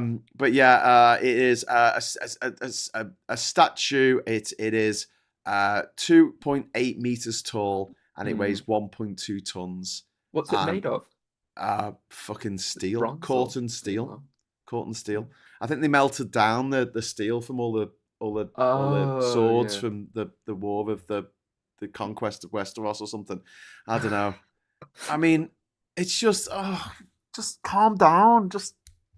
A: It is a statue. It is 2.8 meters tall and it weighs 1.2 tons.
B: What's it made of?
A: Fucking steel, Corten steel. I think they melted down the steel from all the swords from the war of the conquest of Westeros or something. I don't know. I mean, it's just calm down.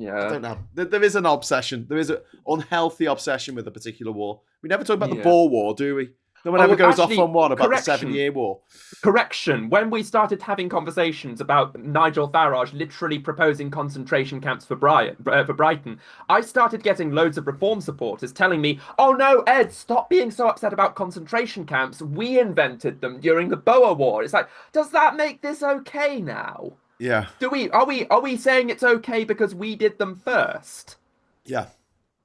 A: I don't know. There is an obsession. There is an unhealthy obsession with a particular war. We never talk about the Boer War, do we? No one ever goes off on one about the 7-year war.
B: Correction. When we started having conversations about Nigel Farage literally proposing concentration camps for Brighton, I started getting loads of Reform supporters telling me, oh no, Ed, stop being so upset about concentration camps. We invented them during the Boer War. It's like, does that make this okay now?
A: Yeah.
B: Are we saying it's okay because we did them first?
A: Yeah.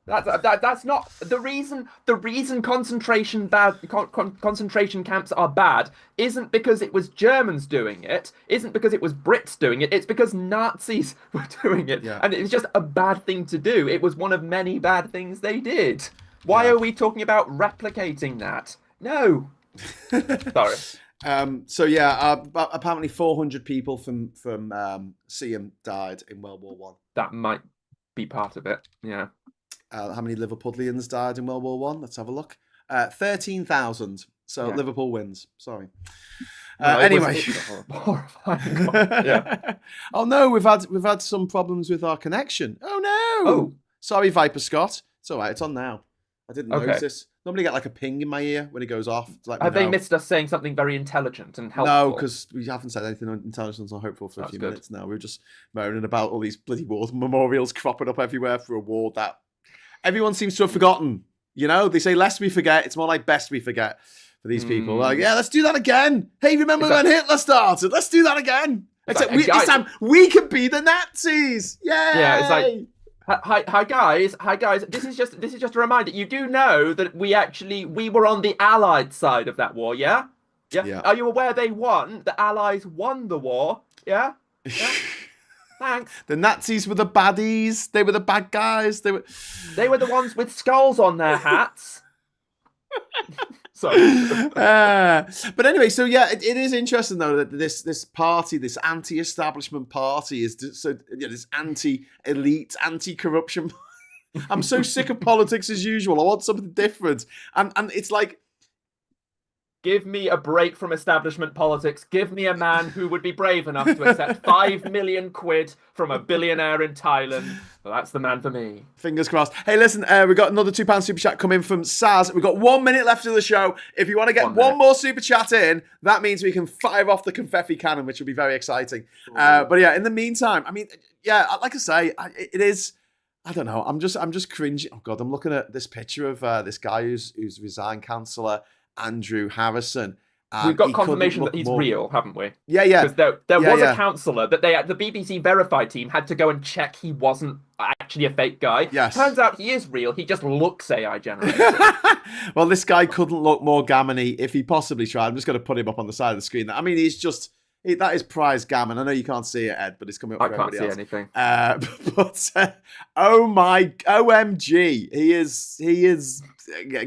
B: That's not the reason. The reason concentration camps are bad isn't because it was Germans doing it, isn't because it was Brits doing it. It's because Nazis were doing it, and it was just a bad thing to do. It was one of many bad things they did. Why are we talking about replicating that? No. Sorry.
A: Apparently 400 people from Seaham died in World War One.
B: That might be part of it. Yeah.
A: How many Liverpudlians died in World War One? Let's have a look. 13,000. So Liverpool wins. Sorry. Anyway.
B: Horrifying. Yeah.
A: Oh no, we've had some problems with our connection. Oh
B: Oh.
A: Sorry, Viper Scott. It's all right. It's on now. I didn't
B: Okay.
A: notice. Normally get like a ping in my ear when it goes off. To let me
B: Have they
A: know.
B: missed us saying something very intelligent and helpful?
A: No, because we haven't said anything intelligent or hopeful for a
B: That's
A: few
B: good.
A: minutes now. We're just moaning about all these bloody war memorials cropping up everywhere for a war that everyone seems to have forgotten. You know, they say lest we forget. It's more like best we forget for these people. Like, yeah, let's do that again. Hey, remember when Hitler started? Let's do that again. Except this time we can be the Nazis. Yay!
B: Yeah, it's like, hi guys. This is just a reminder. You do know that we were on the Allied side of that war, yeah? Yeah. Are you aware they won? The Allies won the war. Yeah. Thanks.
A: The Nazis were the baddies. They were the bad guys. They were
B: the ones with skulls on their hats. Sorry.
A: But anyway, so yeah, it is interesting though that this party, this anti-establishment party, is this anti-elite, anti-corruption. I'm so sick of politics as usual. I want something different, and it's like,
B: give me a break from establishment politics. Give me a man who would be brave enough to accept 5 million quid from a billionaire in Thailand. Well, that's the man for me.
A: Fingers crossed. Hey, listen, we got another £2 super chat coming from Saz. We've got 1 minute left of the show. If you want to get one more super chat in, that means we can fire off the confetti cannon, which will be very exciting. But yeah, in the meantime, I mean, yeah, like I say, it is. I don't know. I'm just cringing. Oh God, I'm looking at this picture of this guy who's resigned, councillor Andrew Harrison.
B: We've got confirmation that he's real, haven't we?
A: Yeah.
B: Because there was a councillor that the BBC verified team had to go and check he wasn't actually a fake guy.
A: Yes.
B: Turns out he is real. He just looks AI generated.
A: Well, this guy couldn't look more gammony if he possibly tried. I'm just going to put him up on the side of the screen. I mean, that is prize gammon. I know you can't see it, Ed, but it's coming up for everybody else.
B: I can't see anything.
A: But OMG, he is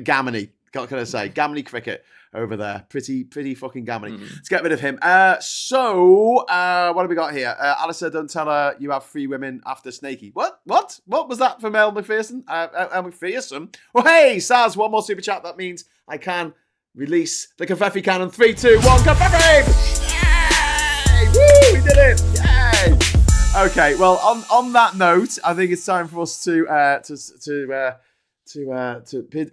A: gammony. What can I say? Gammony cricket over there. Pretty fucking gammony. Let's get rid of him. So what have we got here? Alistair, don't tell her you have 3 women after Snakey. What was that from El McPherson? El McPherson? Well, hey, Saz, one more super chat. That means I can release the confetti cannon. 3, 2, 1, confetti! Yay! Woo! We did it! Yay! Okay, well, on that note, I think it's time for us to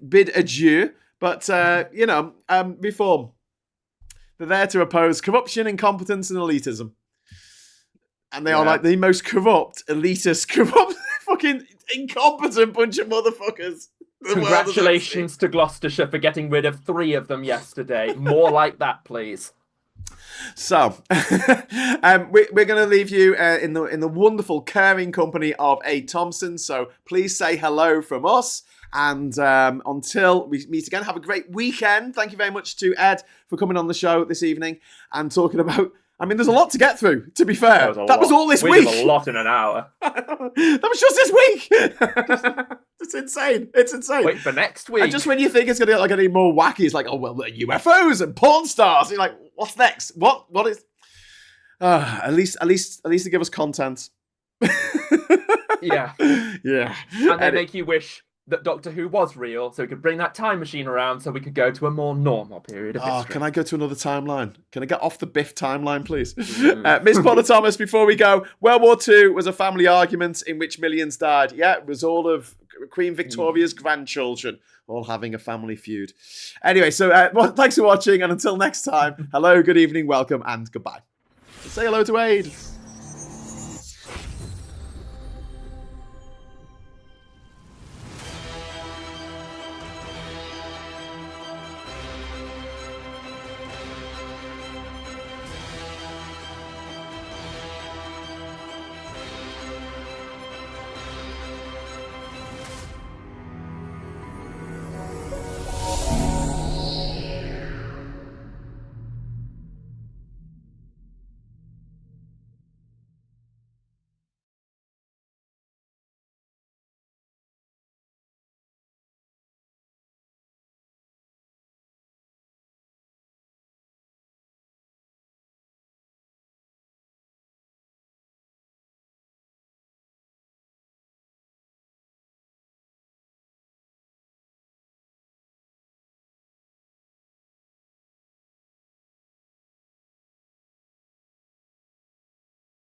A: bid adieu. But, Reform. They're there to oppose corruption, incompetence, and elitism. And they are like the most corrupt, elitist, fucking incompetent bunch of motherfuckers.
B: Congratulations to Gloucestershire for getting rid of 3 of them yesterday. More like that, please.
A: So, we're going to leave you in the wonderful, caring company of Ed Thompson. So please say hello from us. And until we meet again, have a great weekend. Thank you very much to Ed for coming on the show this evening and talking about... I mean, there's a lot to get through, to be fair. That was all this week.
B: We did a lot in an hour.
A: That was just this week. It's insane. It's insane.
B: Wait for next week.
A: And just when you think it's going to get any more wacky, it's like, oh, well, UFOs and porn stars. And you're like, what's next? What is... at least they give us content.
B: Yeah.
A: Yeah.
B: And they make you wish that Doctor Who was real, so we could bring that time machine around so we could go to a more normal period of history.
A: Can I go to another timeline? Can I get off the Biff timeline, please? Miss Potter Thomas, before we go, World War II was a family argument in which millions died. Yeah, it was all of Queen Victoria's grandchildren all having a family feud. Anyway, so thanks for watching, and until next time, hello, good evening, welcome, and goodbye. Say hello to Wade.